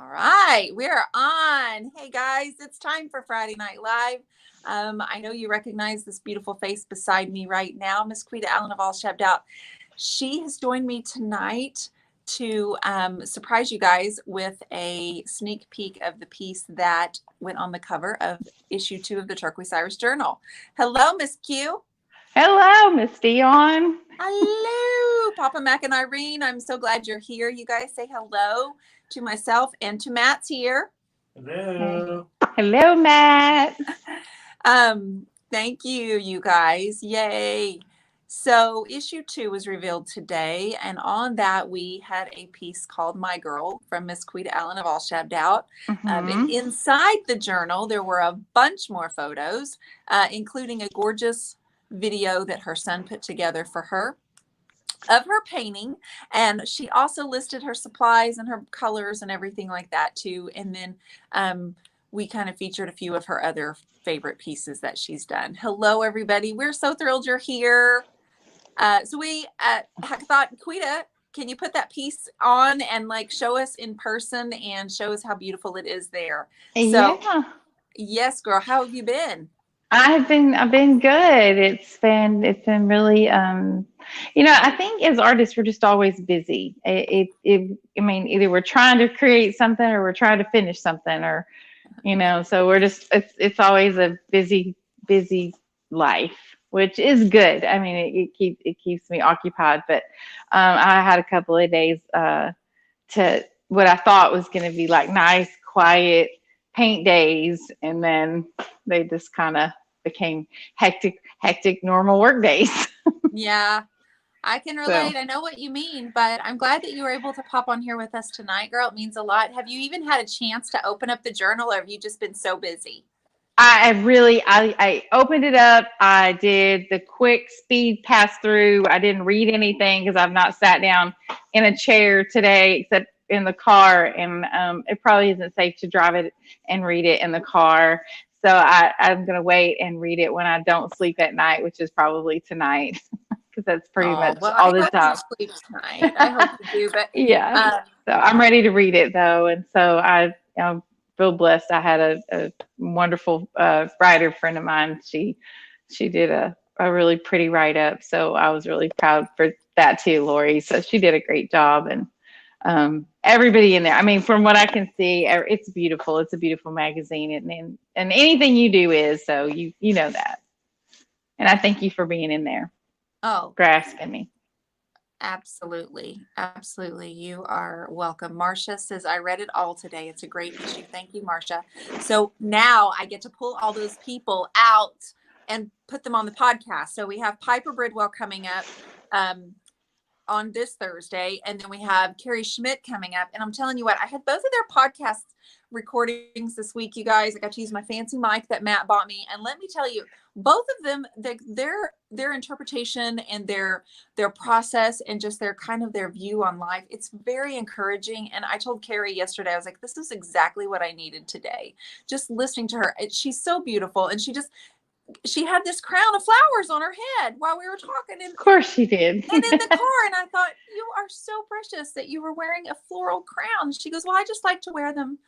All right, we're on. Hey guys, it's time for Friday Night Live. I know you recognize this beautiful face beside me right now, Miss Quita Allen of All Shaved Out. She has joined me tonight to surprise you guys with a sneak peek of the piece that went on the cover of issue 2 of the Turquoise Iris Journal. Hello, Miss Q. Hello, Miss Dion. Hello, Papa Mac and Irene. I'm so glad you're here. You guys say hello to myself and to Matt's here. Hello. Hello, Matt. Thank you, you guys. Yay. So issue 2 was revealed today, and on that we had a piece called My Girl from Miss Quita Allen of All Shaved Out. And inside the journal, there were a bunch more photos, including a gorgeous video that her son put together for her of her painting, and she also listed her supplies and her colors and everything like that too. And then we kind of featured a few of her other favorite pieces that she's done. Hello everybody, we're so thrilled you're here. So we thought, Quita, can you put that piece on and like show us in person and show us how beautiful it is there? So Yeah. Yes, girl, how have you been? I've been good. It's been really I think as artists we're just always busy. I mean, either we're trying to create something or we're trying to finish something, or so we're just it's always a busy life, which is good. I mean, it keeps me occupied, but I had a couple of days to what I thought was going to be like nice, quiet paint days, and then they just kind of became hectic normal work days. Yeah, I can relate. I know what you mean, but I'm glad that you were able to pop on here with us tonight, girl. It means a lot. Have you even had a chance to open up the journal, or have you just been so busy? I opened it up. I did the quick speed pass through. I didn't read anything because I've not sat down in a chair today except in the car, and it probably isn't safe to drive it and read it in the car. So I'm going to wait and read it when I don't sleep at night, which is probably tonight, because that's pretty much all the time. Sleep tonight. I hope you do, but yeah. So I'm ready to read it though, and so I feel blessed. I had a wonderful writer friend of mine. She did a really pretty write up, so I was really proud for that too, Lori. So she did a great job, and everybody in there. I mean, from what I can see, it's beautiful. It's a beautiful magazine, and anything you do is, so you know that. And I thank you for being in there. Oh, grasping me. Absolutely. You are welcome. Marcia says, I read it all today. It's a great issue. Thank you, Marcia. So now I get to pull all those people out and put them on the podcast. So we have Piper Bridwell coming up on this Thursday, and then we have Carrie Schmidt coming up. And I'm telling you what, I had both of their podcast recordings this week, you guys. I got to use my fancy mic that Matt bought me, and let me tell you, both of them, their interpretation and their process and just their view on life, it's very encouraging. And I told Carrie yesterday, I was like, this is exactly what I needed today, just listening to her. She's so beautiful, and she had this crown of flowers on her head while we were talking. And, of course she did. And in the car, and I thought, you are so precious that you were wearing a floral crown. She goes, well, I just like to wear them.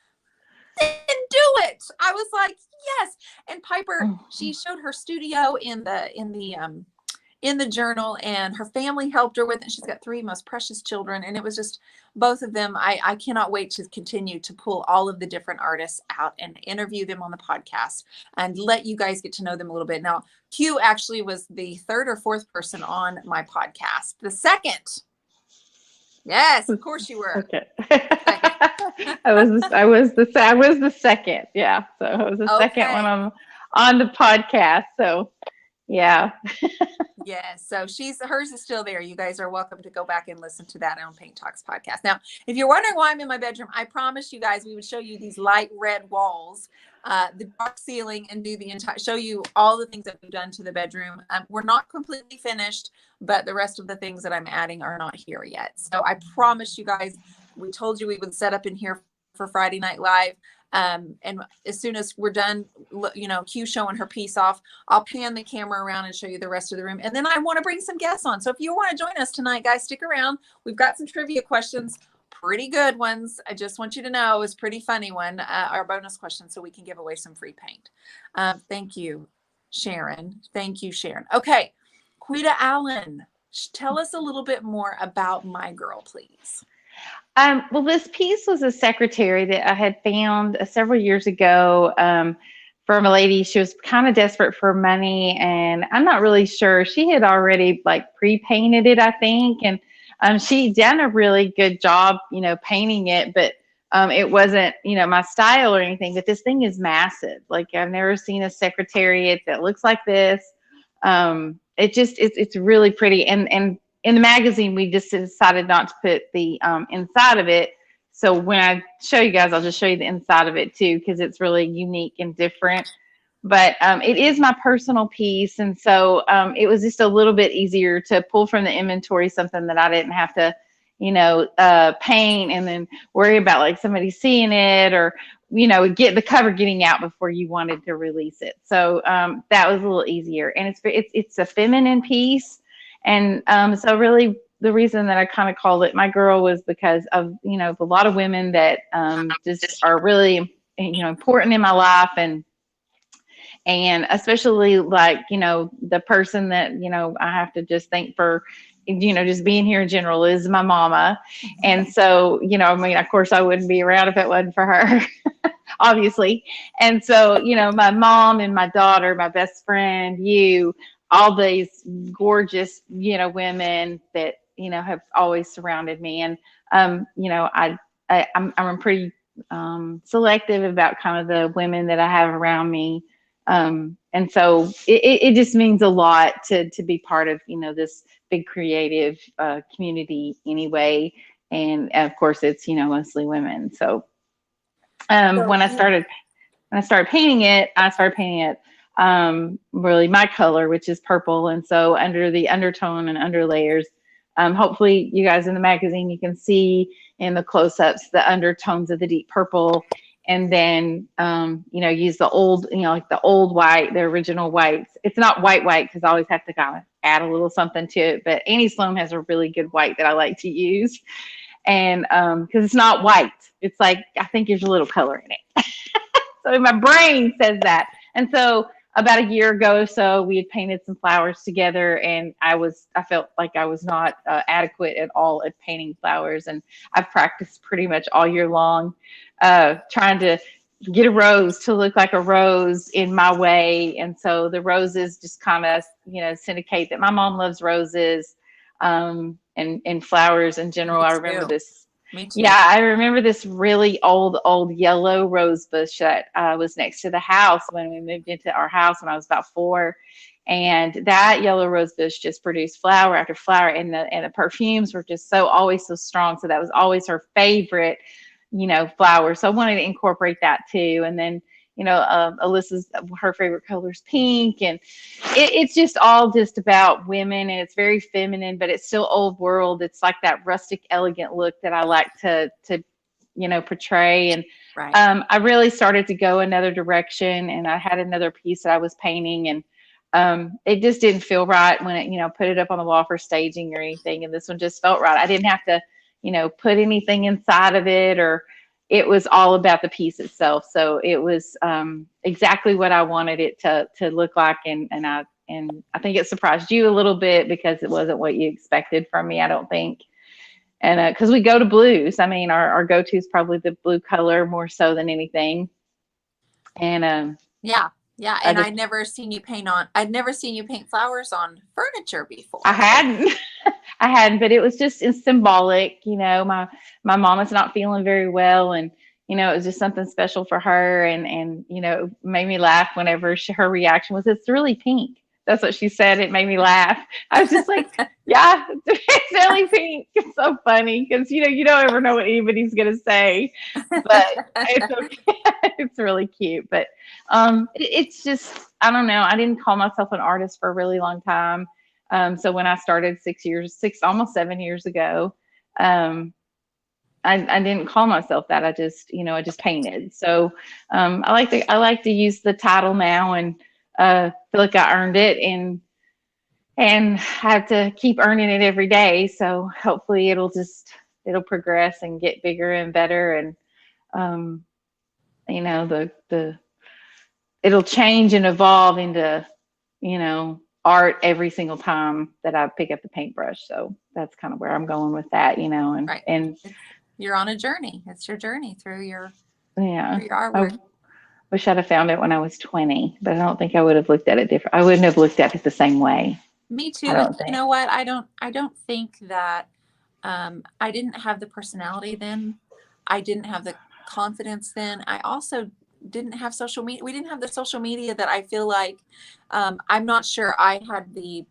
Then do it. I was like, yes. And Piper, she showed her studio in the journal, and her family helped her with it. She's got 3 most precious children, and it was just both of them. I cannot wait to continue to pull all of the different artists out and interview them on the podcast and let you guys get to know them a little bit. Now, Q actually was the 3rd or 4th person on my podcast. The 2nd. Yes, of course you were. Okay. I was the 2nd. Yeah. So I was the 2nd one on the podcast. So yeah. Yes. So hers is still there. You guys are welcome to go back and listen to that on Paint Talks podcast. Now, if you're wondering why I'm in my bedroom, I promised you guys we would show you these light red walls, the dark ceiling, and show you all the things that we've done to the bedroom. We're not completely finished, but the rest of the things that I'm adding are not here yet. So I promised you guys, we told you we would set up in here for Friday Night Live. And as soon as we're done, Q showing her piece off, I'll pan the camera around and show you the rest of the room. And then I want to bring some guests on. So if you want to join us tonight, guys, stick around. We've got some trivia questions pretty good ones. I just want you to know it was a pretty funny one, our bonus question, so we can give away some free paint. Thank you, Sharon. Thank you, Sharon. Okay, Quita Allen, tell us a little bit more about My Girl, please. Well, this piece was a secretary that I had found several years ago from a lady. She was kind of desperate for money, and I'm not really sure. She had already like pre-painted it, I think, and she done a really good job, painting it, but it wasn't, my style or anything. But this thing is massive. Like I've never seen a secretariat that looks like this. It's really pretty, and in the magazine, we just decided not to put the inside of it. So when I show you guys, I'll just show you the inside of it too, because it's really unique and different. But it is my personal piece. And so it was just a little bit easier to pull from the inventory something that I didn't have to, paint and then worry about like somebody seeing it or, get the cover getting out before you wanted to release it. So that was a little easier. And it's a feminine piece. And so really the reason that I kind of called it My Girl was because of, a lot of women that just are really, important in my life. And especially like, the person that, I have to just thank for, just being here in general is my mama. And so, of course I wouldn't be around if it wasn't for her, obviously. And so, my mom and my daughter, my best friend, all these gorgeous, women that, have always surrounded me. And, I'm pretty selective about kind of the women that I have around me. And so it just means a lot to be part of, this big creative community anyway. And of course it's, mostly women. So when I started painting it, really my color, which is purple. And so under the undertone and underlayers, hopefully you guys in the magazine, you can see in the close-ups the undertones of the deep purple. And then, use the old, like the old white, the original whites. It's not white because I always have to kind of add a little something to it. But Annie Sloan has a really good white that I like to use. And because it's not white. It's like, I think there's a little color in it. So my brain says that. And so about a year ago or so, we had painted some flowers together, and I felt like I was not adequate at all at painting flowers. And I've practiced pretty much all year long, trying to get a rose to look like a rose in my way. And so the roses just kind of, syndicate that my mom loves roses, and flowers in general. I remember this. Me too. Yeah, I remember this really old yellow rose bush that was next to the house when we moved into our house when I was about 4. And that yellow rose bush just produced flower after flower, and the perfumes were just always so strong. So that was always her favorite, flower. So I wanted to incorporate that too. And then, Alyssa's, her favorite color is pink, and it's just all just about women, and it's very feminine, but it's still old world. It's like that rustic, elegant look that I like to portray. And right. I really started to go another direction, and I had another piece that I was painting, and it just didn't feel right when it, put it up on the wall for staging or anything. And this one just felt right. I didn't have to, put anything inside of it, or it was all about the piece itself. So it was exactly what I wanted it to look like. And I think it surprised you a little bit because it wasn't what you expected from me, I don't think. And because we go to blues, I mean, our go-to is probably the blue color more so than anything. And yeah. And I'd never seen you paint flowers on furniture before. I hadn't, but it was just symbolic. My mom is not feeling very well, and it was just something special for her, and it made me laugh whenever her reaction was, "It's really pink." That's what she said. It made me laugh. I was just like, yeah, it's really pink. It's so funny because, you don't ever know what anybody's going to say, but it's okay. It's really cute. But it's just, I don't know. I didn't call myself an artist for a really long time. So when I started almost 7 years ago, I didn't call myself that. I just painted. So I like to use the title now, and feel like I earned it, and have to keep earning it every day. So hopefully it'll just it'll progress and get bigger and better. And, you know, it'll change and evolve into, you know, art every single time that I pick up the paintbrush. So that's kind of where I'm going with that, you know, and, Right. and You're on a journey. It's your journey through your yeah, artwork. I wish I'd have found it when I was 20, but I don't think I would have looked at it different. I wouldn't have looked at it the same way. Me too. I don't And you think. know what? I don't think that I didn't have the personality then. I didn't have the confidence then. I also didn't have social media. We didn't have the social media that I feel like I'm not sure I had the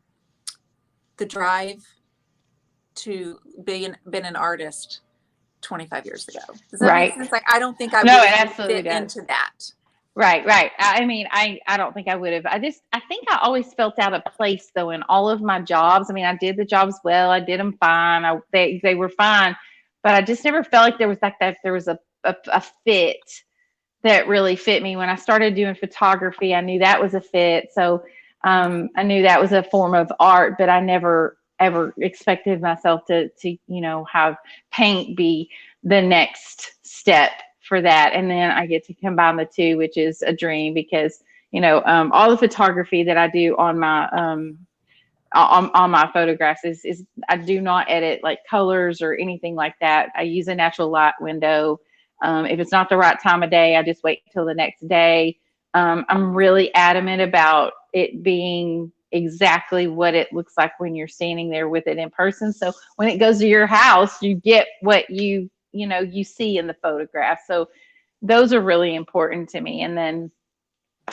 drive to been an artist 25 years ago. Does that make Right. sense? Like I don't think I No, would it have absolutely fit does. into that. Right, right. I mean, I don't think I would have. I think I always felt out of place though in all of my jobs. I mean, I did the jobs well. I did them fine. They were fine, but I just never felt like there was like that. There was a fit that really fit me. When I started doing photography, I knew that was a fit. So I knew that was a form of art, but I never ever expected myself to you know have paint be the next step for that. And then I get to combine the two, which is a dream because, you know, all the photography that I do on my photographs is I do not edit like colors or anything like that. I use a natural light window. If it's not the right time of day, I just wait till the next day. I'm really adamant about it being exactly what it looks like when you're standing there with it in person. So when it goes to your house, you get what you see in the photograph. So those are really important to me. And then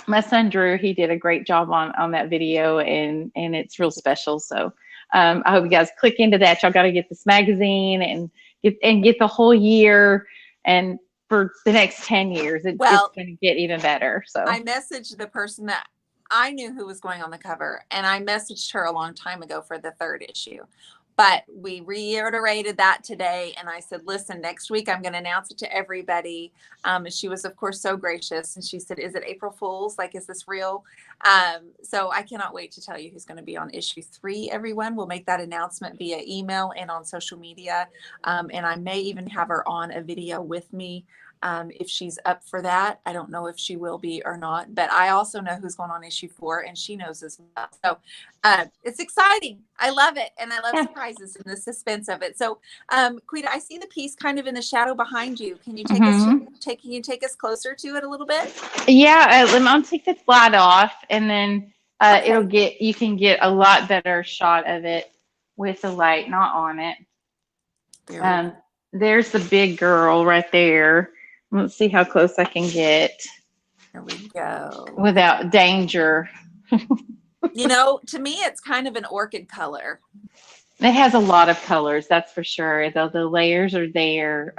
my son Drew, he did a great job on that video, and it's real special. So I hope you guys click into that. Y'all got to get this magazine and get the whole year, and for the next 10 years, it's going to get even better. So I messaged the person that I knew who was going on the cover, and I messaged her a long time ago for the 3rd issue. But we reiterated that today, and I said, listen, next week I'm going to announce it to everybody. And she was, of course, so gracious. And she said, is it April Fool's? Like, is this real? So I cannot wait to tell you who's going to be on issue 3, everyone. We'll make that announcement via email and on social media. And I may even have her on a video with me. If she's up for that. I don't know if she will be or not, but I also know who's going on issue 4, and she knows as well. So it's exciting. I love it. And I love surprises and the suspense of it. So Quita, I see the piece kind of in the shadow behind you. Can you take us closer to it a little bit? Yeah, I'll take the light off, and then you can get a lot better shot of it with the light not on it. There's the big girl right there. Let's see how close I can get. Here we go. Without danger. You know, to me, it's kind of an orchid color. It has a lot of colors, that's for sure. The layers are there.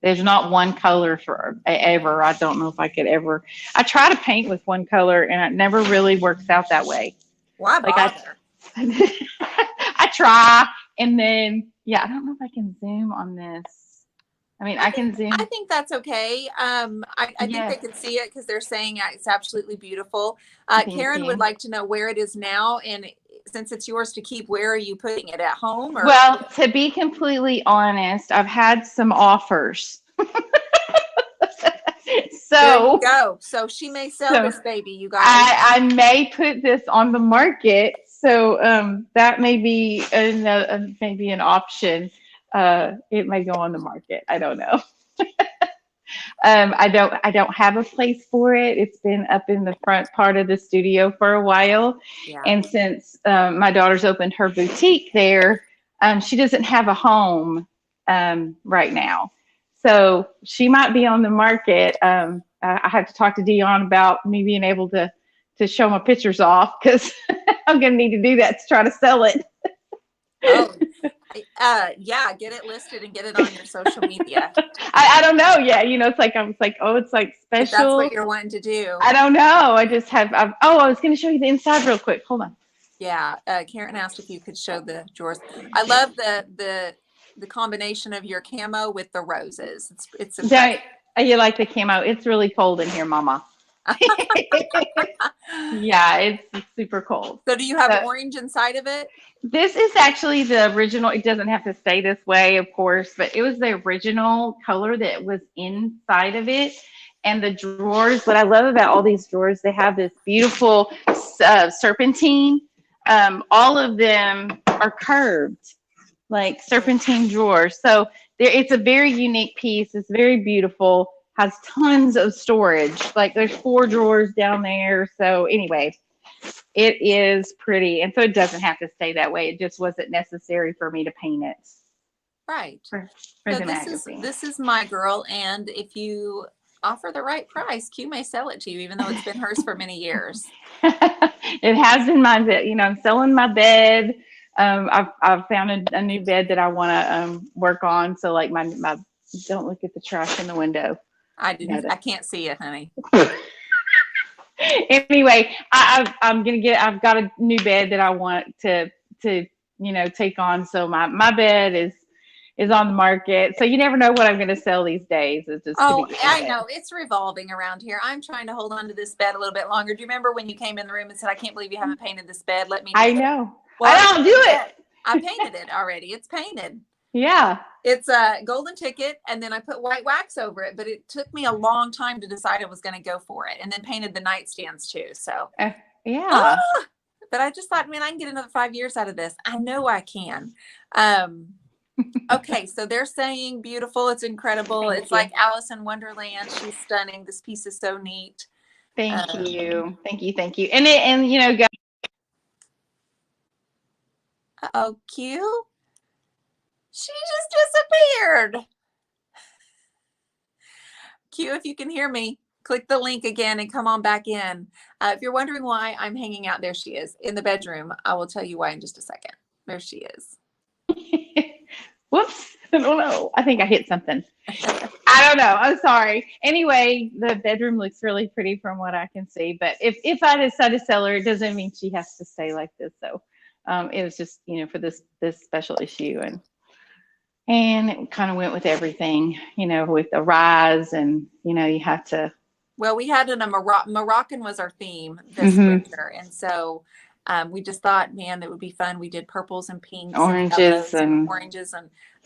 There's not one color for ever. I don't know if I could ever. I try to paint with one color, and it never really works out that way. Why bother? I try, and then I don't know if I can zoom on this. I mean, I can zoom. I think that's okay. I think they can see it because they're saying it's absolutely beautiful. Karen would like to know where it is now, and since it's yours to keep, where are you putting it, at home? Or? Well, to be completely honest, I've had some offers. So there you go. So she may sell this baby, you guys. I may put this on the market. So that may be maybe an option. It may go on the market. I don't know. I don't have a place for it. It's been up in the front part of the studio for a while. Yeah. And since my daughter's opened her boutique there, she doesn't have a home right now. So she might be on the market. I have to talk to Dion about me being able to show my pictures off, because I'm going to need to do that to try to sell it. Get it listed and get it on your social media. I don't know. Yeah. You know, it's like, I was like, oh, it's like special. If that's what you're wanting to do. I don't know. I just have, I was going to show you the inside real quick. Hold on. Yeah. Karen asked if you could show the drawers. I love the combination of your camo with the roses. You like the camo? It's really cold in here, Mama. Yeah, it's super cold. So do you have So orange inside of it? this is actually the original. It doesn't have to stay this way, of course, but it was the original color that was inside of it. And the drawers, what I love about all these drawers, they have this beautiful serpentine. All of them are curved, like serpentine drawers. So it's a very unique piece. It's very beautiful. Has tons of storage. Like there's 4 drawers down there. So anyway, it is pretty. And so it doesn't have to stay that way. It just wasn't necessary for me to paint it. Right. For So the this magazine. is my girl, and if you offer the right price, Q may sell it to you, even though it's been hers for many years. It has been mine. You know, I'm selling my bed. I've found a new bed that I want to work on. So like my don't look at the trash in the window. I can't see it, honey. Anyway, I've got a new bed that I want to take on. So my bed is on the market. So you never know what I'm going to sell these days. It's just I know it's revolving around here. I'm trying to hold on to this bed a little bit longer. Do you remember when you came in the room and said, "I can't believe you haven't painted this bed. Let me do I it." know. Well, I don't do it. I painted it already. It's painted. Yeah. It's a golden ticket, and then I put white wax over it, but it took me a long time to decide I was going to go for it, and then painted the nightstands too. So yeah. But I just thought, man, I can get another 5 years out of this. I know I can. Okay, so they're saying beautiful. It's incredible. It's like Alice in Wonderland. She's stunning. This piece is so neat. Thank you. And you know, guys. Oh, Q. She just disappeared. Q, if you can hear me, click the link again and come on back in. If you're wondering why I'm hanging out, there she is in the bedroom. I will tell you why in just a second. There she is. Whoops. I don't know. I think I hit something. I don't know. I'm sorry. Anyway, the bedroom looks really pretty from what I can see. But if I decide to sell her, it doesn't mean she has to stay like this. So it was just, for this special issue. And it kind of went with everything, with the rise, and, you have to. Well, we had Moroccan was our theme this winter. And so we just thought, man, that would be fun. We did purples and pinks, oranges and oranges.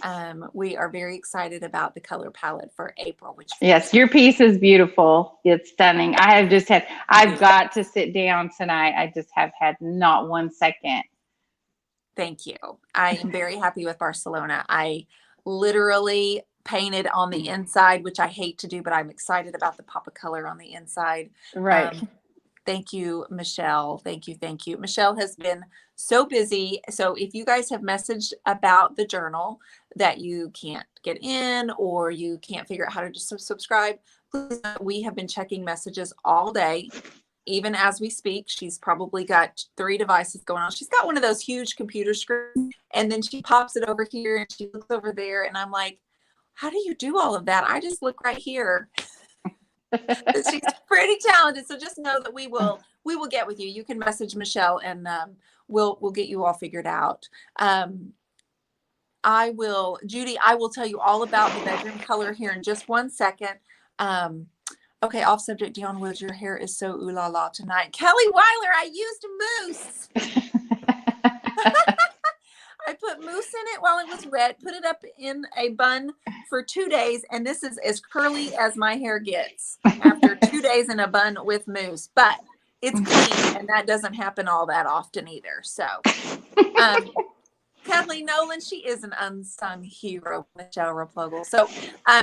And we are very excited about the color palette for April. Yes, your piece is beautiful. It's stunning. I've got to sit down tonight. I just have had not 1 second. Thank you. I am very happy with Barcelona. I literally painted on the inside, which I hate to do, but I'm excited about the pop of color on the inside. Right. Thank you, Michelle. Thank you. Michelle has been so busy. So if you guys have messaged about the journal that you can't get in, or you can't figure out how to just subscribe, please know we have been checking messages all day. Even as we speak, she's probably got 3 devices going on. She's got one of those huge computer screens, and then she pops it over here and she looks over there. And I'm like, how do you do all of that? I just look right here. She's pretty talented. So just know that we will get with you. You can message Michelle, and we'll get you all figured out. Judy, I will tell you all about the bedroom color here in just 1 second. Okay, off subject, Dionne Woods, your hair is so ooh la la tonight. Kelly Weiler, I used mousse. I put mousse in it while it was wet, put it up in a bun for 2 days, and this is as curly as my hair gets after 2 days in a bun with mousse. But it's clean, and that doesn't happen all that often either. So, Kathleen Nolan, she is an unsung hero, Michelle Replogle. So,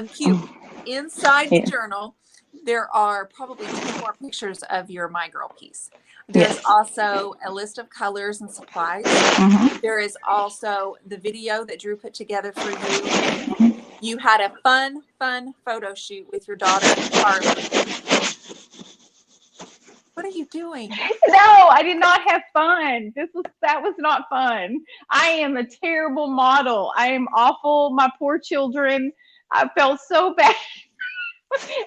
Q, inside the journal, there are probably 2 more pictures of your My Girl piece. There's also a list of colors and supplies. There is also the video that Drew put together for you. You had a fun photo shoot with your daughter, Carly. What are you doing? No, I did not have fun. That was not fun. I am a terrible model. I am awful. My poor children. I felt so bad.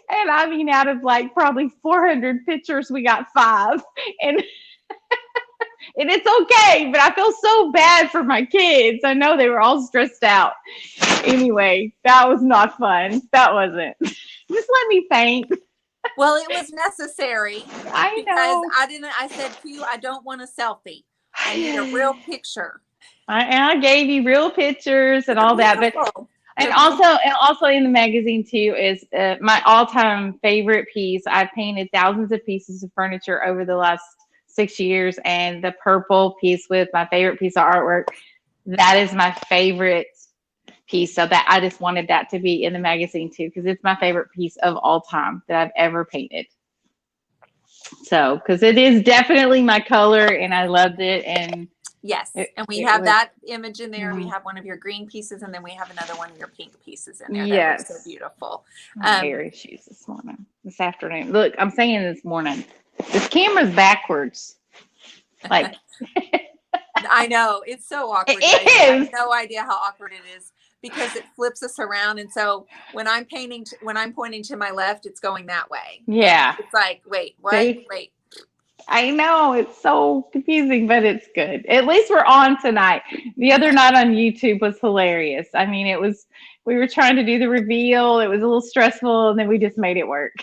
And I mean, out of like probably 400 pictures, we got 5. And and it's okay, but I feel so bad for my kids. I know they were all stressed out. Anyway, that was not fun. That wasn't. Just let me paint. Well, it was necessary I because know. I said to you, I don't want a selfie. I need a real picture. I gave you real pictures and They're all that, but beautiful. and They're beautiful. also in the magazine too is my all-time favorite piece. I've painted thousands of pieces of furniture over the last 6 years, and the purple piece with my favorite piece of artwork, that is my favorite piece. So that I just wanted that to be in the magazine too, because it's my favorite piece of all time that I've ever painted. So, because it is definitely my color, and I loved it, and Yes. And we it have was. that image in there. We Mhm. have one of your green pieces, and then we have another one of your pink pieces in there that looks so Yes. beautiful. My hair issues this afternoon. Look, I'm saying this morning. This camera's backwards. Like I know it's so awkward, guys. it You have is. no idea how awkward it is because it flips us around. And so when I'm painting, when I'm pointing to my left, it's going that way. Yeah. And it's like, wait, what? See? Wait. I know it's so confusing, but it's good. At least we're on tonight. The other night on YouTube was hilarious. I mean, we were trying to do the reveal. It was a little stressful, and then we just made it work.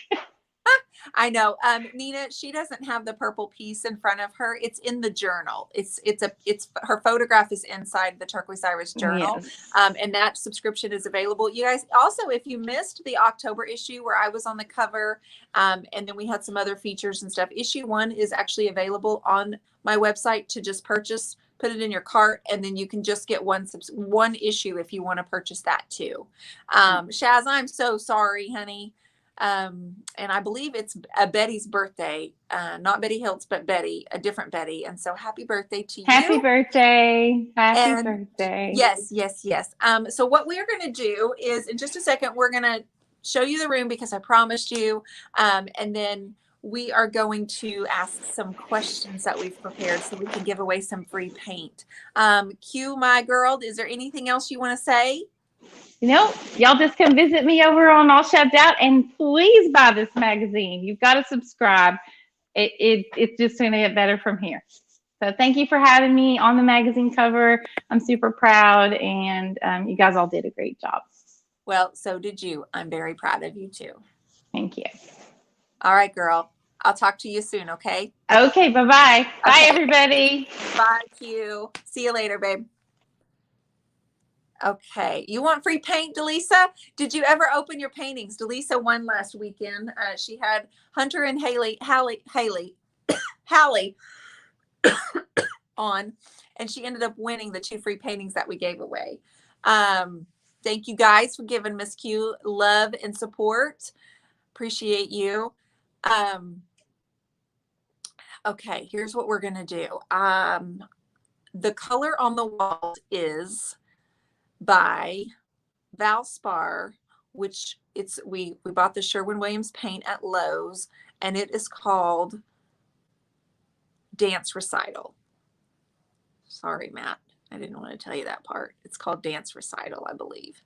I know. Nina, she doesn't have the purple piece in front of her. It's in the journal. It's her photograph is inside the Turquoise Iris journal. Yes. And that subscription is available. You guys, also, if you missed the October issue where I was on the cover, and then we had some other features and stuff, issue 1 is actually available on my website to just purchase, put it in your cart, and then you can just get one issue if you want to purchase that too. Shaz, I'm so sorry, honey. And I believe it's Betty's birthday, not Betty Hiltz, but Betty, a different Betty. And so happy birthday to you. Happy birthday. Happy And birthday. yes. So what we are going to do is in just a second, we're going to show you the room because I promised you. And then we are going to ask some questions that we've prepared so we can give away some free paint. Q, my girl, is there anything else you want to say? Y'all just come visit me over on All Shabs Out, and please buy this magazine. You've got to subscribe. It's just going to get better from here. So thank you for having me on the magazine cover. I'm super proud, and you guys all did a great job. Well, so did you. I'm very proud of you too. Thank you. All right, girl. I'll talk to you soon, okay? Okay, bye-bye. Bye, everybody. Bye, Q. See you later, babe. Okay. You want free paint, Delisa? Did you ever open your paintings? Delisa won last weekend. She had Hunter and Hallie on, and she ended up winning the 2 free paintings that we gave away. Thank you guys for giving Miss Q love and support. Appreciate you. Okay, here's what we're going to do. The color on the wall is by Valspar, which we bought the Sherwin-Williams paint at Lowe's, and it is called Dance Recital. Sorry, Matt. I didn't want to tell you that part. It's called Dance Recital, I believe.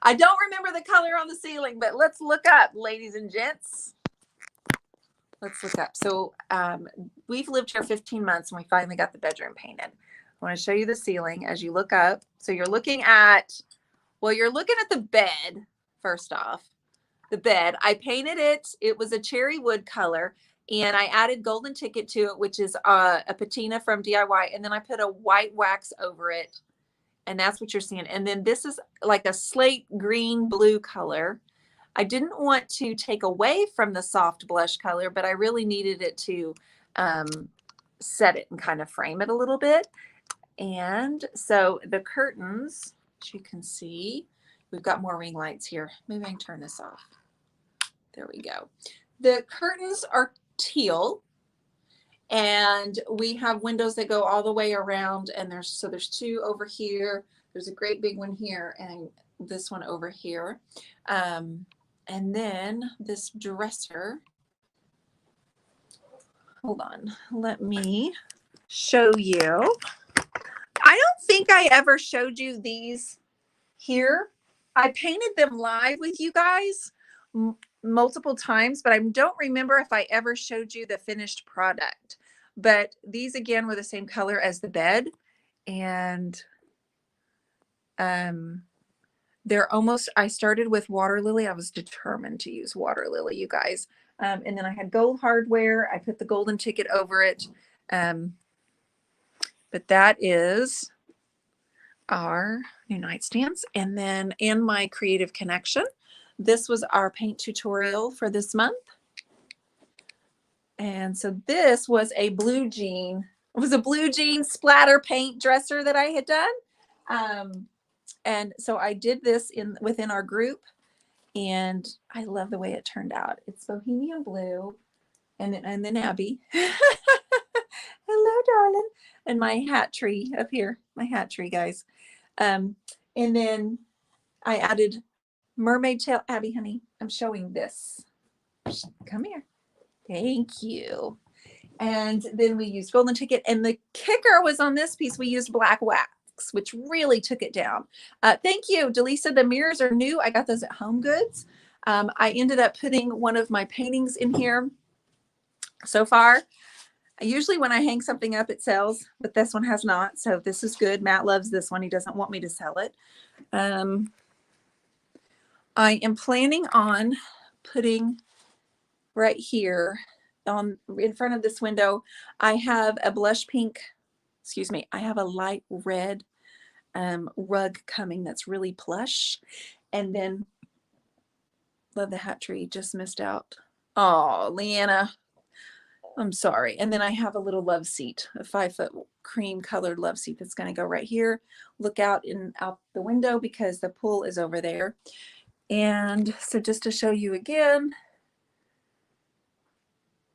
I don't remember the color on the ceiling, but let's look up, ladies and gents. Let's look up. So we've lived here 15 months, and we finally got the bedroom painted. I want to show you the ceiling as you look up. So you're looking at, you're looking at the bed, first off. The bed, I painted it. It was a cherry wood color, and I added golden ticket to it, which is a patina from DIY. And then I put a white wax over it, and that's what you're seeing. And then this is like a slate green blue color. I didn't want to take away from the soft blush color, but I really needed it to set it and kind of frame it a little bit. And so the curtains, as you can see, we've got more ring lights here. Maybe I can turn this off. There we go. The curtains are teal, and we have windows that go all the way around. And there's 2 over here. There's a great big one here, and this one over here. And then this dresser. Hold on. Let me show you. I don't think I ever showed you these here. I painted them live with you guys multiple times, but I don't remember if I ever showed you the finished product. But these again were the same color as the bed, and I started with water lily. I was determined to use water lily, you guys. And then I had gold hardware. I put the golden ticket over it. But that is our new nightstands. And then in my creative connection, this was our paint tutorial for this month. And so this was a blue jean. It was a blue jean splatter paint dresser that I had done. And so I did this within our group, and I love the way it turned out. It's bohemian blue, and then Abby. Hello, darling. And my hat tree up here, my hat tree, guys. And then I added mermaid tail. Abby, honey, I'm showing this. Come here. Thank you. And then we used golden ticket, and the kicker was on this piece. We used black wax, which really took it down. Thank you, Delisa. The mirrors are new. I got those at Home Goods. I ended up putting one of my paintings in here so far. Usually when I hang something up, it sells, but this one has not. So this is good. Matt loves this one. He doesn't want me to sell it. I am planning on putting right here in front of this window. I have a blush pink, I have a light red rug coming that's really plush. And then, love the hat tree, just missed out. Oh, Leanna, I'm sorry. And then I have a little love seat, a 5-foot cream colored love seat that's going to go right here. Look out the window because the pool is over there. And so just to show you again,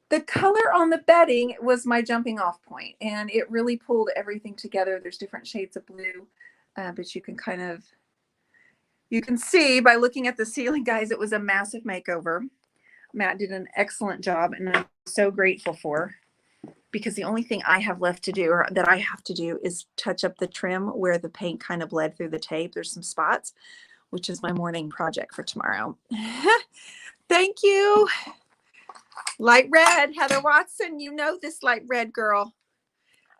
the color on the bedding was my jumping off point, and it really pulled everything together. There's different shades of blue, but you can see by looking at the ceiling, guys, it was a massive makeover. Matt did an excellent job, and I'm so grateful for, because the only thing I have left to do, or that I have to do, is touch up the trim where the paint kind of bled through the tape. There's some spots, which is my morning project for tomorrow. Thank you. Light red, Heather Watson, you know this light red girl.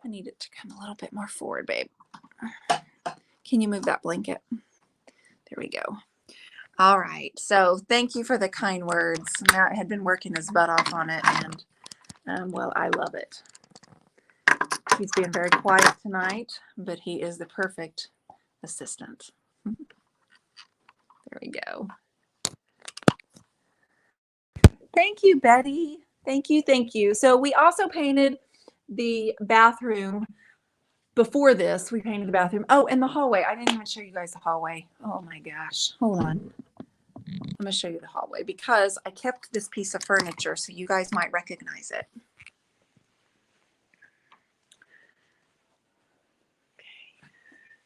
I need it to come a little bit more forward, babe. Can you move that blanket? There we go. All right. So thank you for the kind words. Matt had been working his butt off on it, and well, I love it. He's being very quiet tonight, but he is the perfect assistant. There we go. Thank you, Betty. Thank you. Thank you. So we also painted the bathroom before this. We painted the bathroom. Oh, and the hallway. I didn't even show you guys the hallway. Oh my gosh. Hold on. I'm going to show you the hallway because I kept this piece of furniture so you guys might recognize it. Okay.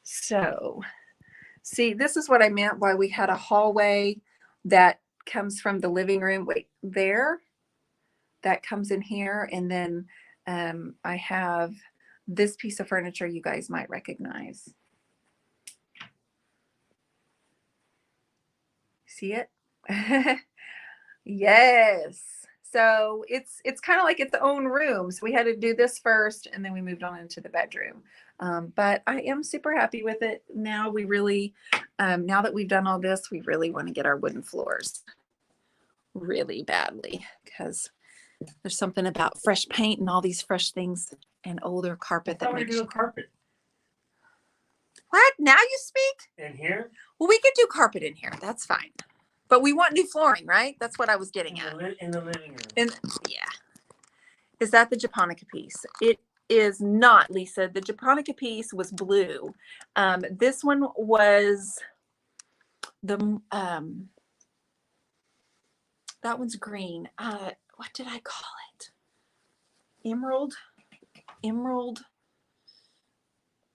So, see, this is what I meant by we had a hallway that comes from the living room. Wait, there. That comes in here. And then I have this piece of furniture you guys might recognize. See it? Yes. So it's kind of like its own room. So we had to do this first, and then we moved on into the bedroom. But I am super happy with it. Now we really, now that we've done all this, we really want to get our wooden floors really badly, because there's something about fresh paint and all these fresh things and older carpet that makes you carpet What? Now you speak? in here. Well, we could do carpet in here. That's fine. But we want new flooring, right? That's what I was getting at. In the living room. Yeah. Is that the Japonica piece? It is not, Lisa. The Japonica piece was blue. This one was the that one's green. What did I call it? Emerald.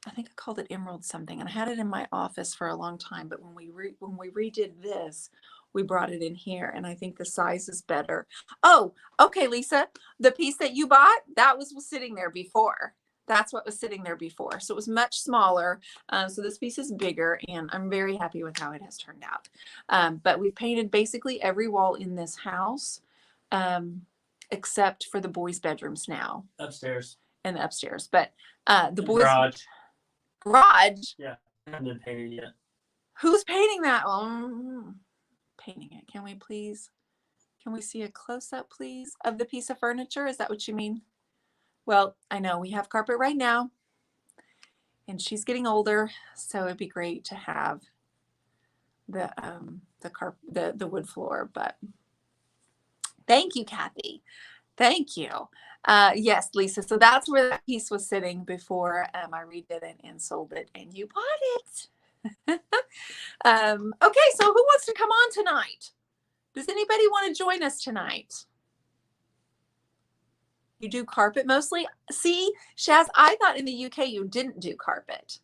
I think I called it emerald something, and I had it in my office for a long time. But when we redid this, we brought it in here, and I think the size is better. Oh, okay, Lisa, the piece that you bought, that was sitting there before. That's what was sitting there before. So it was much smaller. So this piece is bigger, and I'm very happy with how it has turned out. But we painted basically every wall in this house, except for the boys' bedrooms now. Upstairs. And the upstairs. But the boys' garage. garage. Yeah, I haven't been painted yet. Who's painting that? Painting it. Can we see a close-up, please, of the piece of furniture? Is that what you mean? Well, I know we have carpet right now, and she's getting older, so it'd be great to have the wood floor. But thank you, Kathy. Thank you. Yes, Lisa. So that's where that piece was sitting before I redid it and sold it, and you bought it. Okay, so who wants to come on tonight? Does anybody want to join us tonight? You do carpet mostly? See, Shaz, I thought in the UK you didn't do carpet.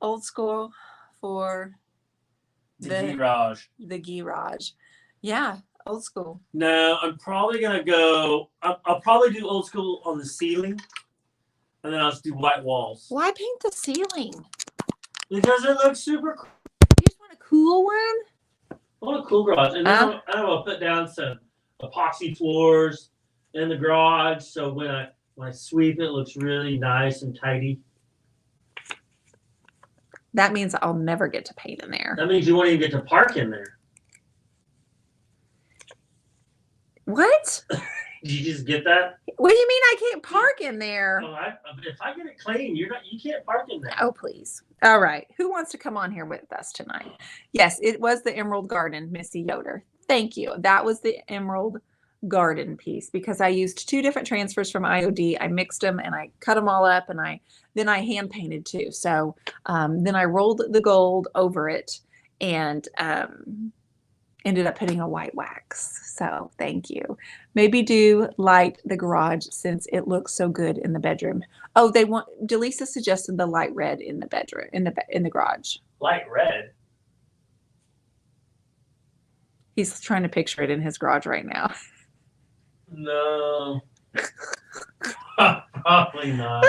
Old school for The garage. The garage. Yeah, old school. No, I'm probably gonna go. I'll probably do old school on the ceiling, and then I'll just do white walls. Why paint the ceiling? Because it looks super cool. You just want a cool one? I want a cool garage, and then I'll put down some epoxy floors in the garage, so when I sweep it looks really nice and tidy. That means I'll never get to paint in there. That means you won't even get to park in there. What? Did you just get that? What do you mean I can't park in there? Oh, if I get it clean, you can't park in there. Oh, please. All right. Who wants to come on here with us tonight? Yes, it was the Emerald Garden, Missy Yoder. Thank you. That was the Emerald Garden piece because I used 2 different transfers from IOD. I mixed them and I cut them all up, and then I hand painted too. So then I rolled the gold over it and ended up putting a white wax. So thank you. Maybe do light the garage since it looks so good in the bedroom. Oh, Delisa suggested the light red in the bedroom, in the garage. Light red? He's trying to picture it in his garage right now. No. Probably not.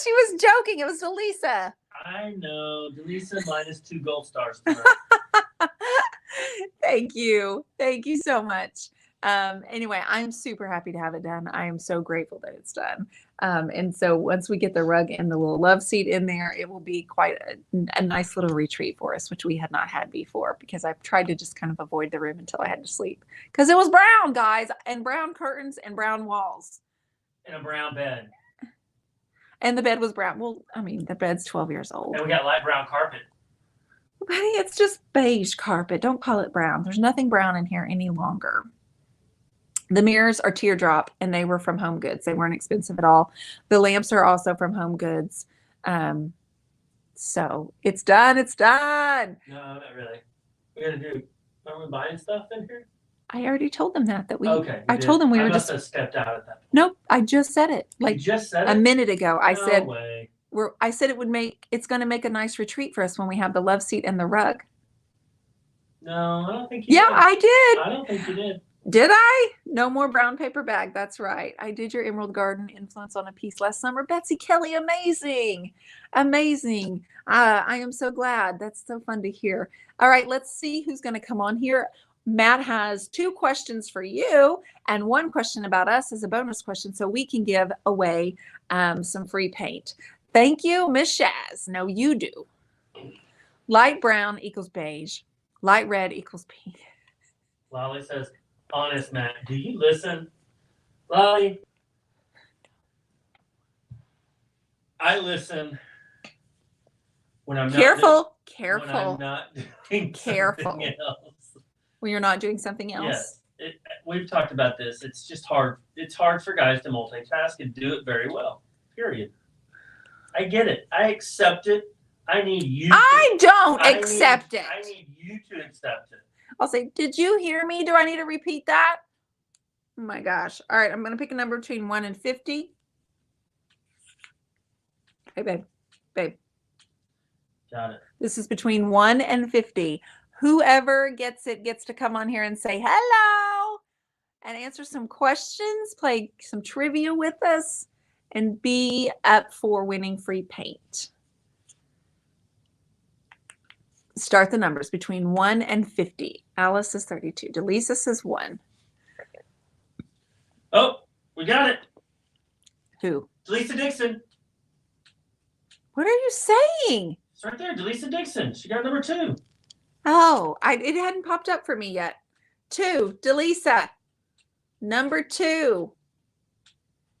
She was joking. It was Delisa. I know. Delisa minus 2 gold stars tonight. Thank you. Thank you so much. Anyway, I'm super happy to have it done. I am so grateful that it's done. And so once we get the rug and the little love seat in there, it will be quite a nice little retreat for us, which we had not had before because I've tried to just kind of avoid the room until I had to sleep because it was brown, guys, and brown curtains and brown walls. And a brown bed. And the bed was brown. Well, I mean, the bed's 12 years old. And we got light brown carpet. Buddy, it's just beige carpet. Don't call it brown. There's nothing brown in here any longer. The mirrors are teardrop, and they were from Home Goods. They weren't expensive at all. The lamps are also from Home Goods. So it's done. It's done. No, not really. Are we buying stuff in here? I already told them that we. Okay. I told them we I were must just. have stepped out at that point. Nope. I just said it like You just said a it? minute ago. I No said way. I said it's going to make a nice retreat for us when we have the love seat and the rug. No, I don't think you Yeah, did. I did. I don't think you did. Did I? No more brown paper bag. That's right. I did your Emerald Garden influence on a piece last summer. Betsy Kelly, amazing. Amazing. I am so glad. That's so fun to hear. All right, let's see who's going to come on here. Matt has 2 questions for you and 1 question about us as a bonus question so we can give away some free paint. Thank you, Miss Shaz. No, you do. Light brown equals beige. Light red equals pink. Lolly says, honest, Matt, do you listen? Lolly, I listen when I'm not Careful. When I'm not doing Careful. something else. When you're not doing something else. Yes. We've talked about this. It's just hard. It's hard for guys to multitask and do it very well. Period. I get it. I accept it. I need you. I don't accept it. I need you to accept it. I'll say, did you hear me? Do I need to repeat that? Oh my gosh. All right. I'm going to pick a number between 1 and 50. Hey, babe. Babe. Got it. This is between 1 and 50. Whoever gets it gets to come on here and say hello and answer some questions, play some trivia with us, and be up for winning free paint. Start the numbers between 1 and 50. Alice says 32. Delisa says 1. Oh, we got it. Who? Lisa Dixon. What are you saying? It's right there. Delisa Dixon. She got number 2. Oh, it hadn't popped up for me yet. 2, Delisa. Number 2.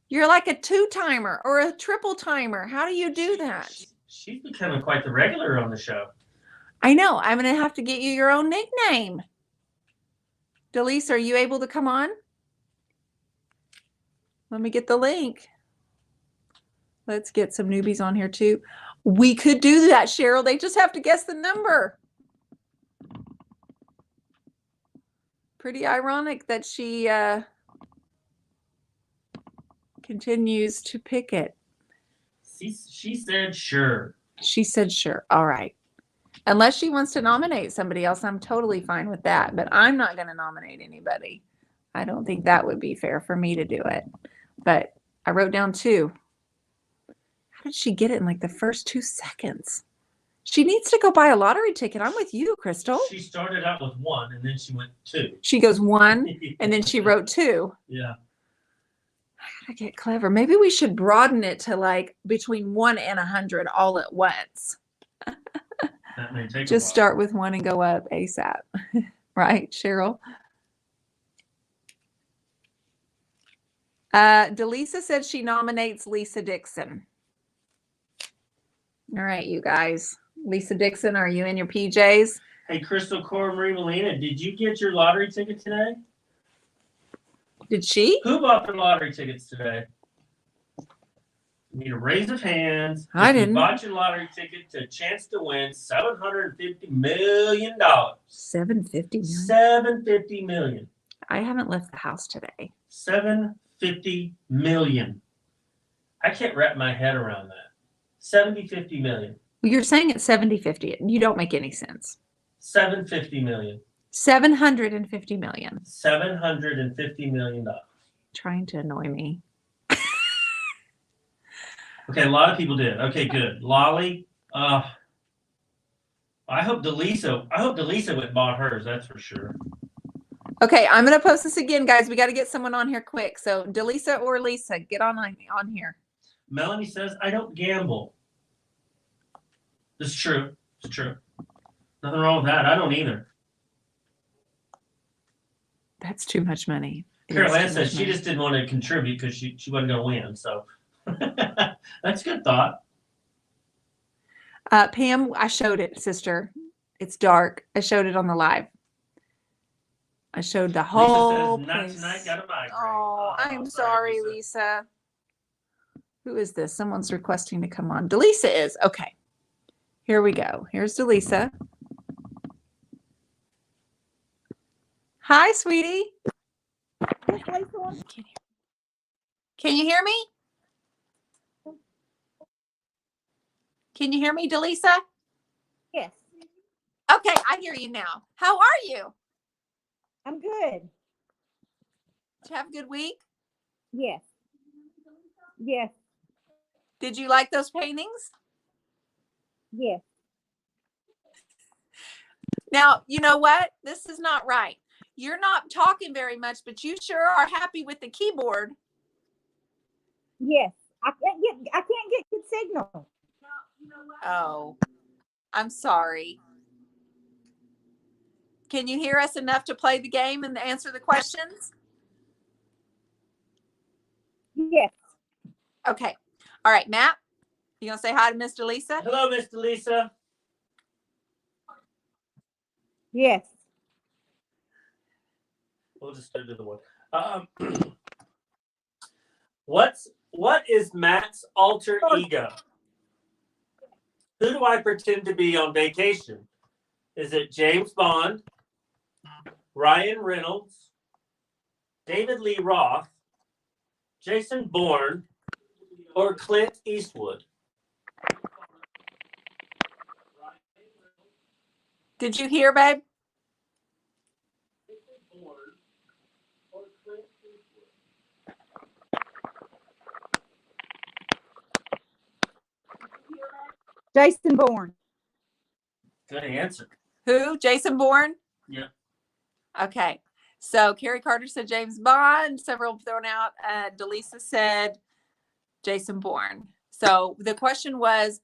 You're like a 2-timer or a triple timer. How do you do that? She's becoming quite the regular on the show. I know. I'm going to have to get you your own nickname. Delisa, are you able to come on? Let me get the link. Let's get some newbies on here too. We could do that, Cheryl. They just have to guess the number. Pretty ironic that she continues to pick it. She said sure. She said sure. All right. Unless she wants to nominate somebody else, I'm totally fine with that. But I'm not going to nominate anybody. I don't think that would be fair for me to do it. But I wrote down 2. How did she get it in like the first 2 seconds? She needs to go buy a lottery ticket. I'm with you, Crystal. She started out with 1 and then she went 2. She goes 1 and then she wrote 2. Yeah. I gotta get clever. Maybe we should broaden it to like between 1 and 100 all at once. That may take Just start with 1 and go up ASAP. Right, Cheryl? Delisa said she nominates Lisa Dixon. All right, you guys. Lisa Dixon, are you in your PJs? Hey, Crystal Cora Marie Molina, did you get your lottery ticket today? Did she? Who bought their lottery tickets today? Need a raise of hands. I If you didn't. bought your lottery ticket to a chance to win $750 million. $750 million. $750 million. I haven't left the house today. $750 million. I can't wrap my head around that. $50 million. Well, you're saying it's 70-50. You don't make any sense. $750 million. $750 million. $750 million. Trying to annoy me. Okay, a lot of people did. Okay, good. Lolly, I hope Delisa went and bought hers, that's for sure. Okay, I'm going to post this again, guys. We got to get someone on here quick. So Delisa or Lisa, get on here. Melanie says, I don't gamble. It's true. It's true. Nothing wrong with that. I don't either. That's too much money. Carol Ann says she just didn't want to contribute because she wasn't going to win. So that's a good thought. Pam, I showed it, sister. It's dark. I showed it on the live. I showed the whole Lisa says, not place. tonight, got a migraine. Oh, I'm sorry, Lisa. Who is this? Someone's requesting to come on. Delisa is. Okay. Here we go. Here's Delisa. Hi, sweetie. Can you hear me? Can you hear me, Delisa? Yes, Okay, I hear you now. How are you? I'm good. Did you have a good week? Yes. Yes. Did you like those paintings? Yes. Now, you know what? This is not right. You're not talking very much, but you sure are happy with the keyboard. Yes. I can't get good signal. Oh, I'm sorry. Can you hear us enough to play the game and answer the questions? Yes. Okay. All right, Matt, you gonna say hi to Mr. Lisa? Hello, Miss Delisa. Yes. We'll just do the one. What is Matt's alter ego? Who do I pretend to be on vacation? Is it James Bond, Ryan Reynolds, David Lee Roth, Jason Bourne, or Clint Eastwood? Did you hear, babe? Jason Bourne. Good answer. Who? Jason Bourne? Yeah. Okay. So Carrie Carter said James Bond. Several thrown out. Delisa said Jason Bourne. So the question was,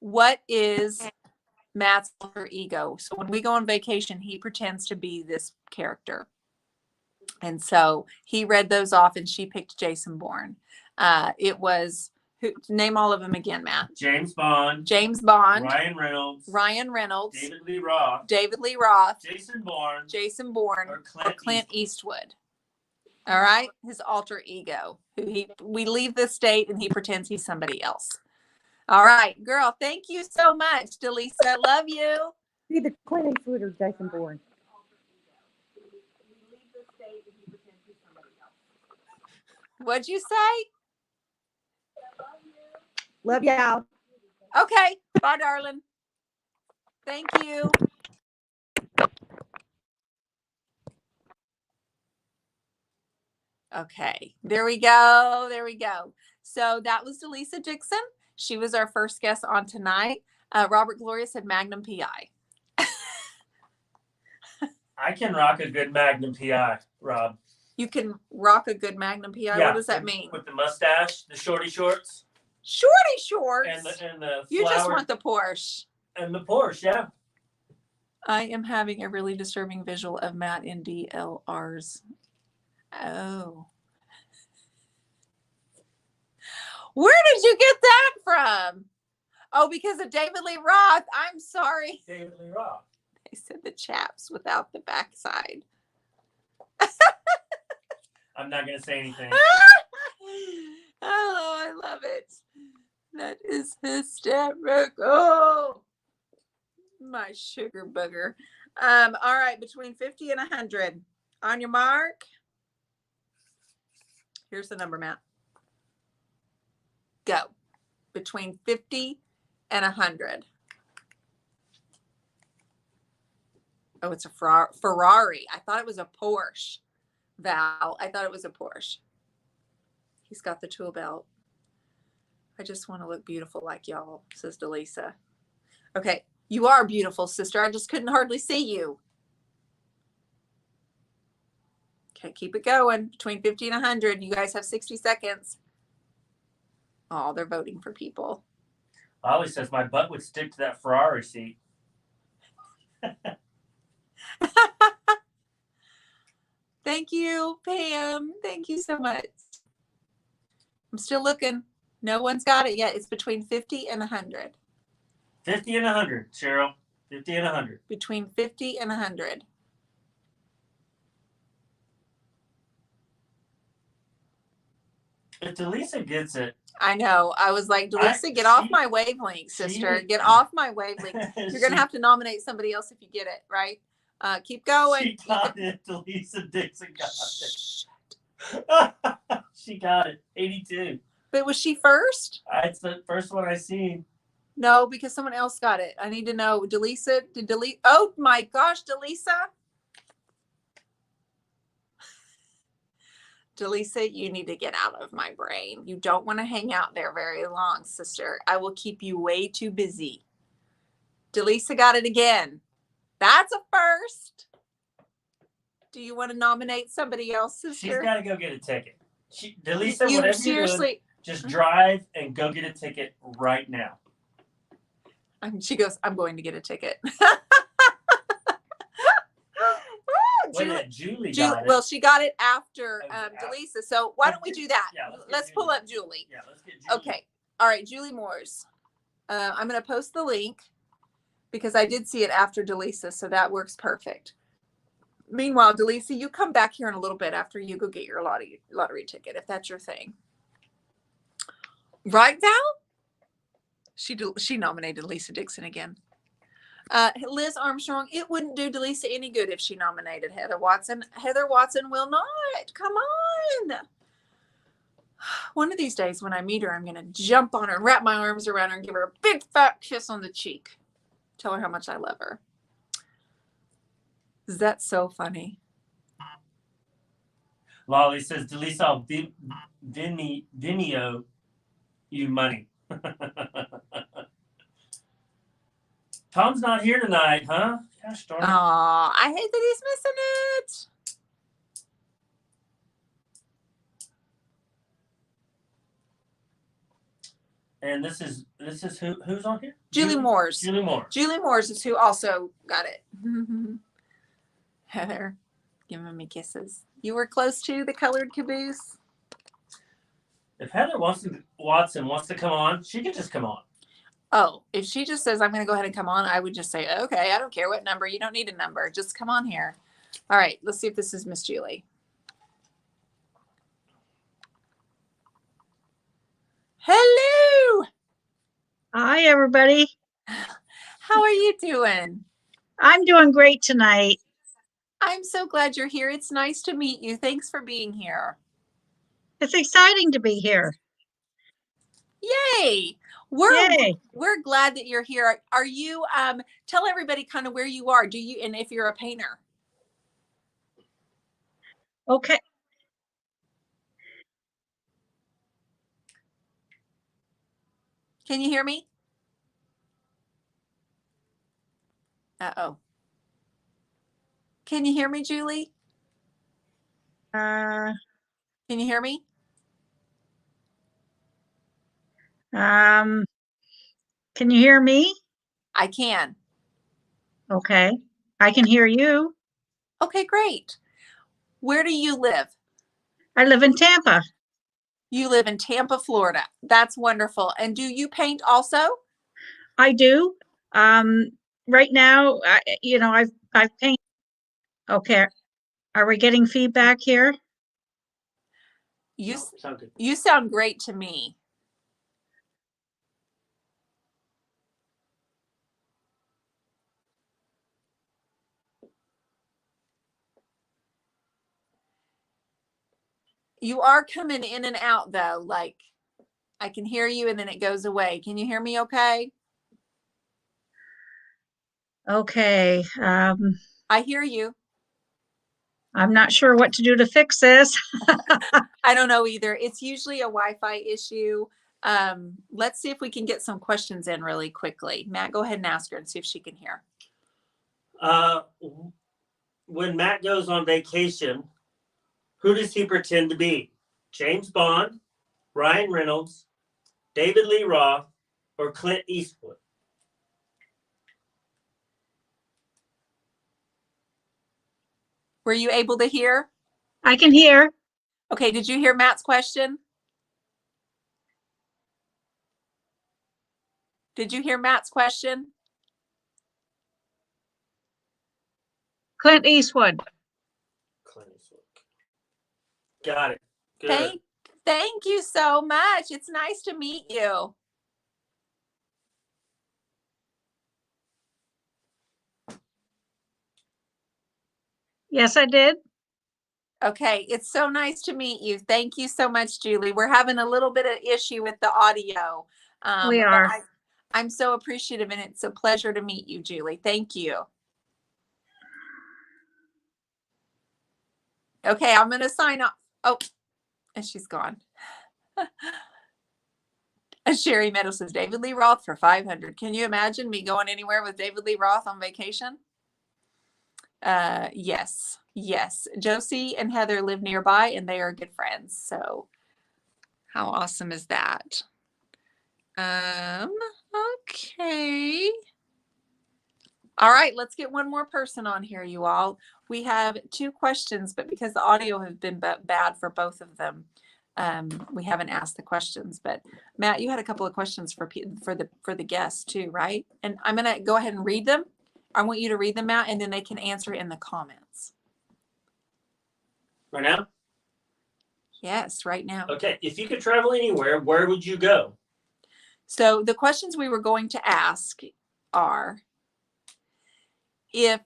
what is Matt's alter ego? So when we go on vacation, he pretends to be this character. And so he read those off and she picked Jason Bourne. It was, name all of them again, Matt. James Bond. James Bond. Ryan Reynolds. David Lee Roth. Jason Bourne. Or Clint Clint Eastwood. All right. His alter ego. We leave the state and he pretends he's somebody else. All right, girl. Thank you so much, Delisa. Love you. Either Clint Eastwood or Jason Bourne. What'd you say? Love y'all. Okay. Bye, darling. Thank you. Okay. There we go. There we go. So that was Delisa Dixon. She was our first guest on tonight. Robert Gloria said Magnum PI. I can rock a good Magnum PI, Rob. You can rock a good Magnum PI. Yeah, What does that mean? With the mustache, the shorty shorts, Shorty shorts. and the You just flower- want the Porsche. and the Porsche, yeah. I am having a really disturbing visual of Matt in DLRs. Oh. Where did you get that from? Oh, because of David Lee Roth. I'm sorry. David Lee Roth. They said the chaps without the backside. I'm not gonna say anything. Oh, I love it. That is hysterical. My sugar booger. All right, between 50 and 100. On your mark. Here's the number, Matt. Go. Between 50 and 100. Oh, it's a Ferrari. I thought it was a Porsche. Val, I thought it was a Porsche. He's got the tool belt. I just want to look beautiful like y'all, says Delisa. Okay, you are beautiful, sister. I just couldn't hardly see you. Okay, keep it going. Between 50 and 100. You guys have 60 seconds. Oh, they're voting for people. Ollie says my butt would stick to that Ferrari seat. Thank you, Pam. Thank you so much. I'm still looking. No one's got it yet. It's between 50 and 100. 50 and 100, Cheryl. 50 and 100. Between 50 and 100. If Delisa gets it, I know. I was like, Delisa, get off my wavelength, sister. Get off my wavelength. You're going to have to nominate somebody else if you get it, right? Keep going. She got it. Delisa Dixon got Shh. it. She got it. 82. But was she first? It's the first one I seen. No, because someone else got it. I need to know. Delisa, oh my gosh, Delisa. Delisa, you need to get out of my brain. You don't want to hang out there very long, sister. I will keep you way too busy. Delisa got it again. That's a first. Do you want to nominate somebody else, sister? She's got to go get a ticket. Delisa, you whatever seriously, you're doing, just drive and go get a ticket right now. She goes, I'm going to get a ticket. Wait a minute, Julie got it. Well, she got it after Okay. Delisa. So why don't we do that? Yeah, let's pull up Julie. Yeah, let's get Julie. Okay. All right, Julie Moores. I'm going to post the link because I did see it after Delisa, so that works perfect. Meanwhile, Delisa, you come back here in a little bit after you go get your lottery ticket, if that's your thing. Right, Val? She nominated Lisa Dixon again. Liz Armstrong, it wouldn't do Delisa any good if she nominated Heather Watson. Heather Watson will not. Come on. One of these days when I meet her, I'm going to jump on her and wrap my arms around her and give her a big fat kiss on the cheek. Tell her how much I love her. Is that so funny? Lolly says, Delisa, I'll Vimeo you money. Tom's not here tonight, huh? Gosh darn it. Aw, I hate that he's missing it. And this is who's on here? Julie Moores. Julie Moore. Julie Moores is who also got it. Heather, giving me kisses. You were close to the colored caboose. If Heather Watson wants to come on, she can just come on. Oh, if she just says, I'm going to go ahead and come on, I would just say, okay, I don't care what number. You don't need a number. Just come on here. All right, let's see if this is Miss Julie. Hello. Hi, everybody. How are you doing? I'm doing great tonight. I'm so glad you're here. It's nice to meet you. Thanks for being here. It's exciting to be here. Yay. Yay. We're glad that you're here. Are you tell everybody kind of where you are. Do you, and if you're a painter? Okay. Can you hear me? Uh-oh. Can you hear me, Julie? Uh, Can you hear me? um, can you hear me? I can. Okay. I can hear you. Okay, great. Where do you live? I live in Tampa. You live in Tampa, Florida. That's wonderful. And do you paint also? I do. Right now, I've painted. Okay. Are we getting feedback here? You No, sound good. you sound great to me. You are coming in and out though. Like I can hear you and then it goes away. Can you hear me okay? Okay. I hear you. I'm not sure what to do to fix this. I don't know either. It's usually a Wi-Fi issue. Let's see if we can get some questions in really quickly. Matt, go ahead and ask her and see if she can hear. When Matt goes on vacation, who does he pretend to be? James Bond, Ryan Reynolds, David Lee Roth, or Clint Eastwood? Were you able to hear? I can hear. Okay, did you hear Matt's question? Did you hear Matt's question? Clint Eastwood. Clint Eastwood. Got it. Good. Thank you so much. It's nice to meet you. Yes, I did. Okay, it's so nice to meet you. Thank you so much, Julie. We're having a little bit of issue with the audio. We but are. I'm so appreciative and it's a pleasure to meet you, Julie. Thank you. Okay, I'm going to sign off. Oh, and she's gone. Sherry Meadows says, David Lee Roth for 500. Can you imagine me going anywhere with David Lee Roth on vacation? Yes. Josie and Heather live nearby and they are good friends. So how awesome is that? Okay. All right, let's get one more person on here, you all. We have 2 questions, but because the audio has been bad for both of them, we haven't asked the questions. But Matt, you had a couple of questions for the guests too, right? And I'm gonna go ahead and read them. I want you to read them out, and then they can answer in the comments. Right now? Yes, right now. Okay. If you could travel anywhere, where would you go? So the questions we were going to ask are, if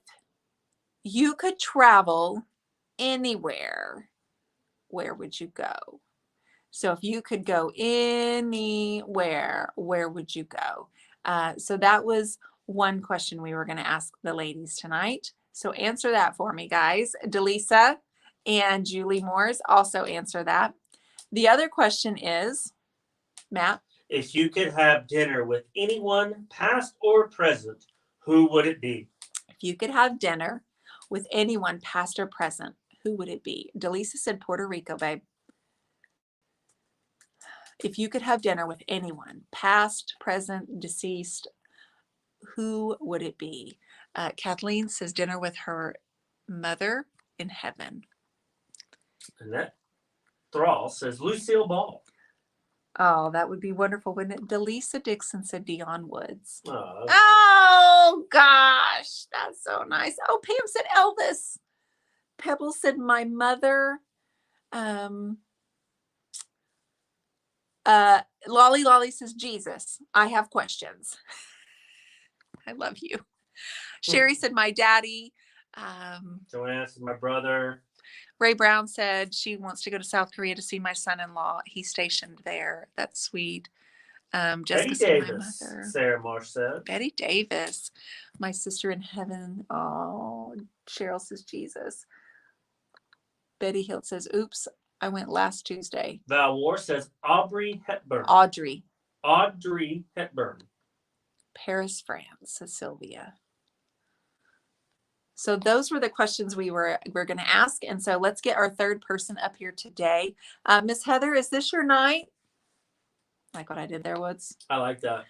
you could travel anywhere, where would you go? So if you could go anywhere, where would you go? So that was one question we were going to ask the ladies tonight. So answer that for me, guys. Delisa and Julie Moores also answer that. The other question is, Matt? If you could have dinner with anyone, past or present, who would it be? If you could have dinner with anyone, past or present, who would it be? Delisa said Puerto Rico, babe. If you could have dinner with anyone, past, present, deceased, who would it be? Kathleen says dinner with her mother in heaven. And that Thrall says Lucille Ball. Oh, that would be wonderful, wouldn't it? Delisa Dixon said Dion Woods. Oh, Oh gosh, that's so nice. Oh, Pam said Elvis. Pebble said my mother. Lolly says Jesus. I have questions. I love you. Sherry said my daddy. Joanne says my brother. Ray Brown said she wants to go to South Korea to see my son-in-law. He's stationed there. That's sweet. Betty Jessica said my Davis, mother. Sarah Marsh said. Betty Davis, my sister in heaven. Oh, Cheryl says Jesus. Betty Hill says, oops, I went last Tuesday. Val War says Aubrey Hepburn. Audrey. Audrey Hepburn. Paris, France, says Sylvia. So those were the questions we're going to ask. And so let's get our third person up here today. Miss Heather, is this your night? Like what I did there, Woods? I like that.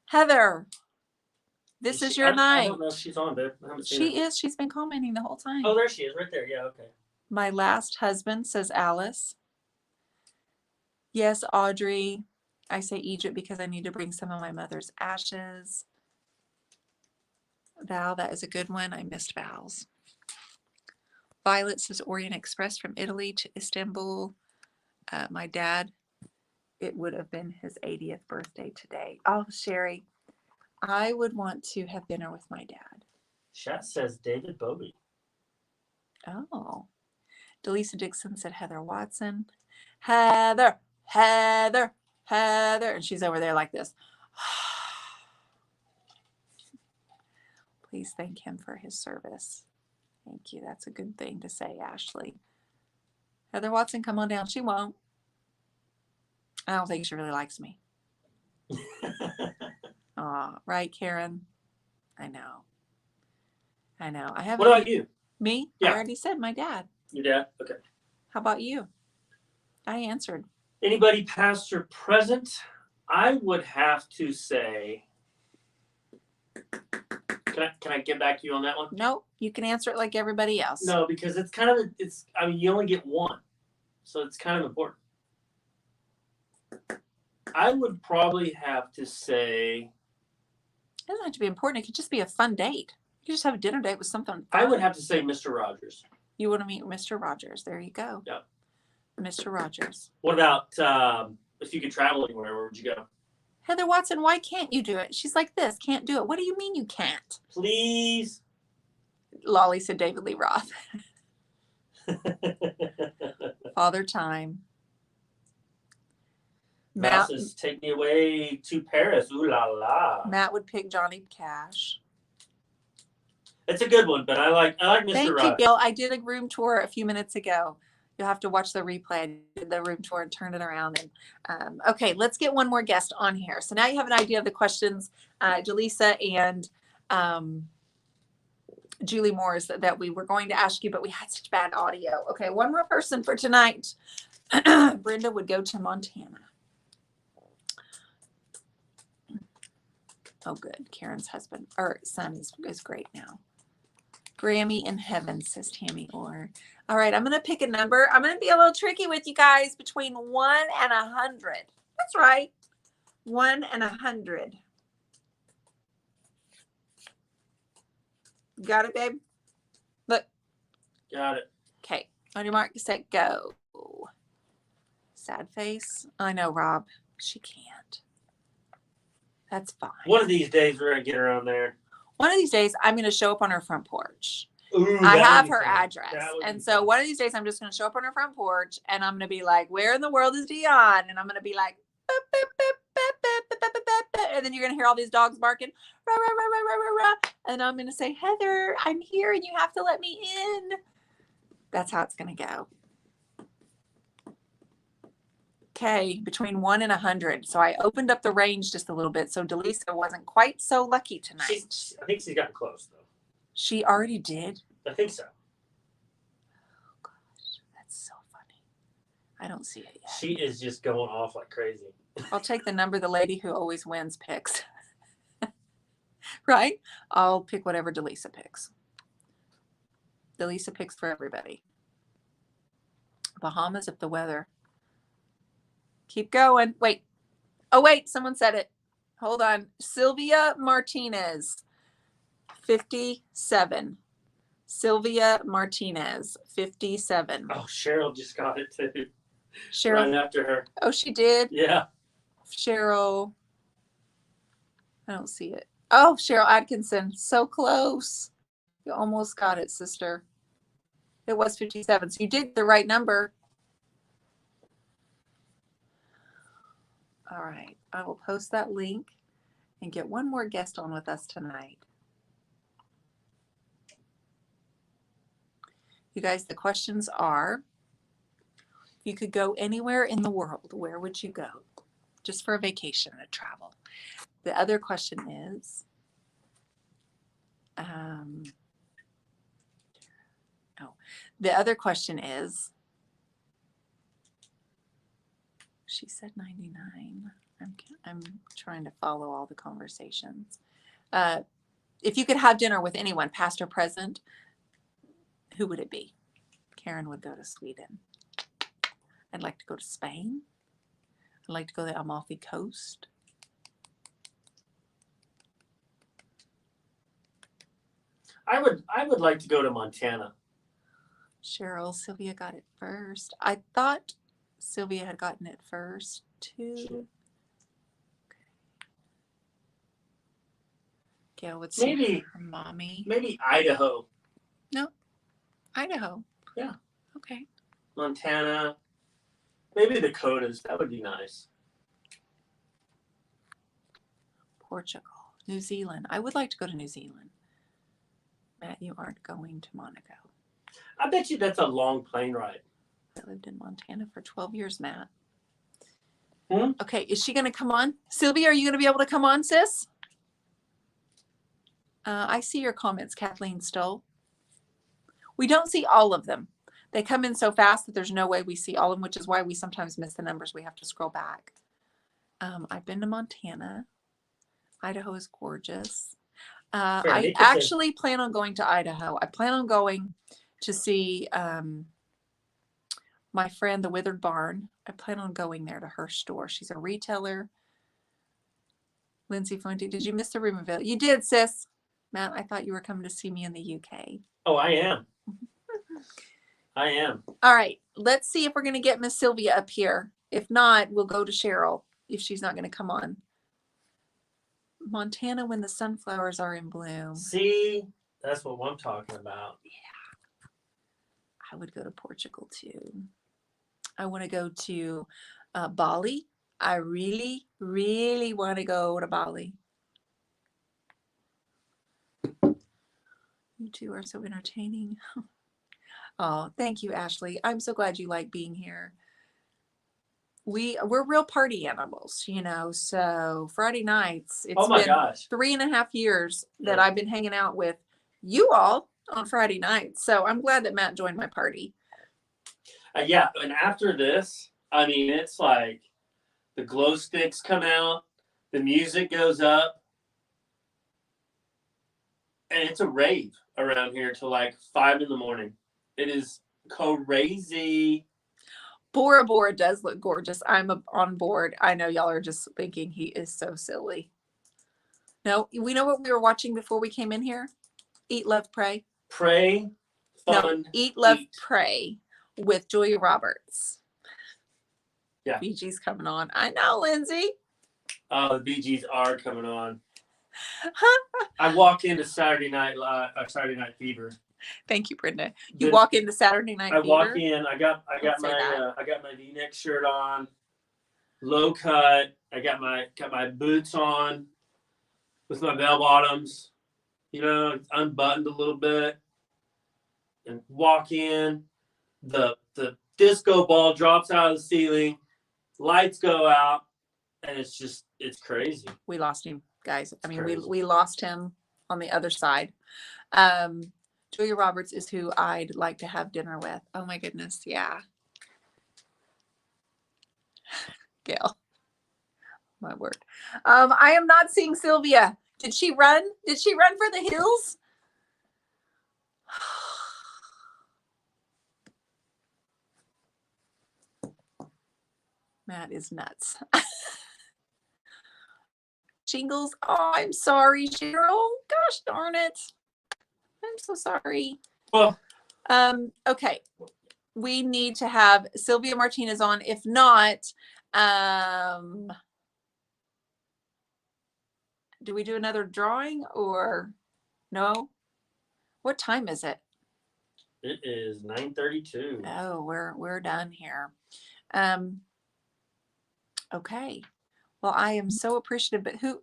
Heather, this is your night. I don't know if she's on, babe. I haven't seen She her. is. She's been commenting the whole time. Oh, there she is, right there. Yeah, okay. My last husband, says Alice. Yes, Audrey. I say Egypt because I need to bring some of my mother's ashes. Val, that is a good one. I missed Val's. Violet says Orient Express from Italy to Istanbul. My dad, it would have been his 80th birthday today. Oh, Sherry, I would want to have dinner with my dad. Chat says David Bowie. Oh. Delisa Dixon said Heather Watson. Heather, Heather, Heather. And she's over there like this. Please thank him for his service. Thank you. That's a good thing to say, Ashley. Heather Watson, come on down. She won't. I don't think she really likes me. Right, Karen? I know. I know. I have. What about you? Me? Yeah. I already said my dad. Your dad? Okay. How about you? I answered. Anybody past or present? I would have to say. Can I get back to you on that one? Nope. You can answer it like everybody else. No, because it's kind of I mean, you only get one, so it's kind of important. I would probably have to say. It doesn't have to be important. It could just be a fun date. You could just have a dinner date with something fun. I would have to say Mr. Rogers. You want to meet Mr. Rogers. There you go. Yep. Mr. Rogers. What about if you could travel anywhere? Where would you go? Heather Watson, why can't you do it? She's like this. Can't do it. What do you mean you can't? Please. Lolly said David Lee Roth. Father Time. Matt Matt, says, take me away to Paris. Ooh la la. Matt would pick Johnny Cash. It's a good one, but I like Mr. Thank you, Rogers. Gil. I did a room tour a few minutes ago. You'll have to watch the replay. I did the room tour and turn it around. And okay, let's get one more guest on here. So now you have an idea of the questions, Jaleesa and Julie Morris, that we were going to ask you, but we had such bad audio. Okay, one more person for tonight. Brenda would go to Montana. Oh, good. Karen's husband or son is great now. Grammy in heaven, says Tammy Orr. All right, I'm going to pick a number. I'm going to be a little tricky with you guys between 1 and 100. That's right. 1 and 100. Got it, babe? Look. Got it. Okay. On your mark, set, go. Sad face. I know, Rob. She can't. That's fine. One of these days we're gonna get her on there. One of these days, I'm going to show up on her front porch. Ooh, I that have would be her fun. address. That would And be so fun. one of these days, I'm just going to show up on her front porch and I'm going to be like, where in the world is Dion? And I'm going to be like, "Boop, boop, boop, boop, boop, boop, boop, boop, boop." And then you're going to hear all these dogs barking. Rah, rah, rah, rah, rah, rah, rah. And I'm going to say, Heather, I'm here and you have to let me in. That's how it's going to go. Okay, between 1 and 100. So I opened up the range just a little bit. So Delisa wasn't quite so lucky tonight. I think she's gotten close though. She already did. I think so. Oh gosh, that's so funny. I don't see it yet. She is just going off like crazy. I'll take the number the lady who always wins picks. Right? I'll pick whatever Delisa picks. Delisa picks for everybody. Bahamas if the weather. Keep going. Wait. Oh, wait. Someone said it. Hold on. Sylvia Martinez, 57. Sylvia Martinez, 57. Oh, Cheryl just got it too. Cheryl. Right after her. Oh, she did. Yeah. Cheryl. I don't see it. Oh, Cheryl Atkinson. So close. You almost got it, sister. It was 57. So you did the right number. All right. I will post that link and get one more guest on with us tonight. You guys, the questions are, if you could go anywhere in the world, where would you go? Just for a vacation, a travel. The other question is, the other question is, she said 99. I'm trying to follow all the conversations. If you could have dinner with anyone, past or present, who would it be? Karen would go to Sweden. I'd like to go to Spain. I'd like to go to the Amalfi Coast. I would like to go to Montana. Cheryl, Sylvia got it first. I thought Sylvia had gotten it first too. Gail would say Maybe her mommy. maybe Idaho, Idaho. Yeah. Okay. Montana, maybe the Dakotas. That would be nice. Portugal. New Zealand. I would like to go to New Zealand. Matt, you aren't going to Monaco. I bet you that's a long plane ride. I lived in Montana for 12 years, Matt. Hmm? Okay, is she going to come on? Sylvia, are you going to be able to come on, sis? I see your comments, Kathleen Stoll. We don't see all of them. They come in so fast that there's no way we see all of them, which is why we sometimes miss the numbers. We have to scroll back. I've been to Montana. Idaho is gorgeous. I actually plan on going to Idaho. I plan on going to see my friend, the Withered Barn. I plan on going there to her store. She's a retailer. Lindsay Fonte, did you miss the reveal? You did, sis. Matt, I thought you were coming to see me in the UK. Oh, I am. I am. All right, let's see if we're going to get Miss Sylvia up here. If not, we'll go to Cheryl if she's not going to come on. Montana when the sunflowers are in bloom. See, that's what I'm talking about. Yeah. I would go to Portugal too. I want to go to Bali. I really, really want to go to Bali. You two are so entertaining. Oh, thank you, Ashley. I'm so glad you like being here. We're real party animals, you know. So Friday nights, it's Oh my been gosh. 3.5 years that Yeah. I've been hanging out with you all on Friday nights. So I'm glad that Matt joined my party. Yeah, and after this, I mean, it's like the glow sticks come out, the music goes up, and it's a rave around here till like 5 a.m. It is crazy. Bora Bora does look gorgeous. I'm on board. I know y'all are just thinking he is so silly. No, we know what we were watching before we came in here? Eat, Love, Pray. Pray, fun. No, Eat, Love, eat. Pray with Julia Roberts. Yeah. Bee Gees coming on. I know, Lindsay. Oh, the Bee Gees are coming on. I walk into Saturday Night Fever. Thank you, Brenda. You The- walk into Saturday Night I Fever. walk in. I got Don't say my V-neck shirt on, low cut. I got my boots on with my bell bottoms. You know, unbuttoned a little bit, and walk in. The disco ball drops out of the ceiling, lights go out, and it's crazy. We lost him, guys. I mean, crazy. we lost him on the other side. Julia Roberts is who I'd like to have dinner with. Oh my goodness, yeah. Gail. My word. I am not seeing Sylvia. Did she run? Did she run for the hills? Matt is nuts. Shingles. Oh, I'm sorry, Cheryl. Gosh darn it. I'm so sorry. Well, Okay. We need to have Sylvia Martinez on. If not, do we do another drawing or no? What time is it? it is 9:32. Oh, we're done here. Okay. Well, I am so appreciative, but who?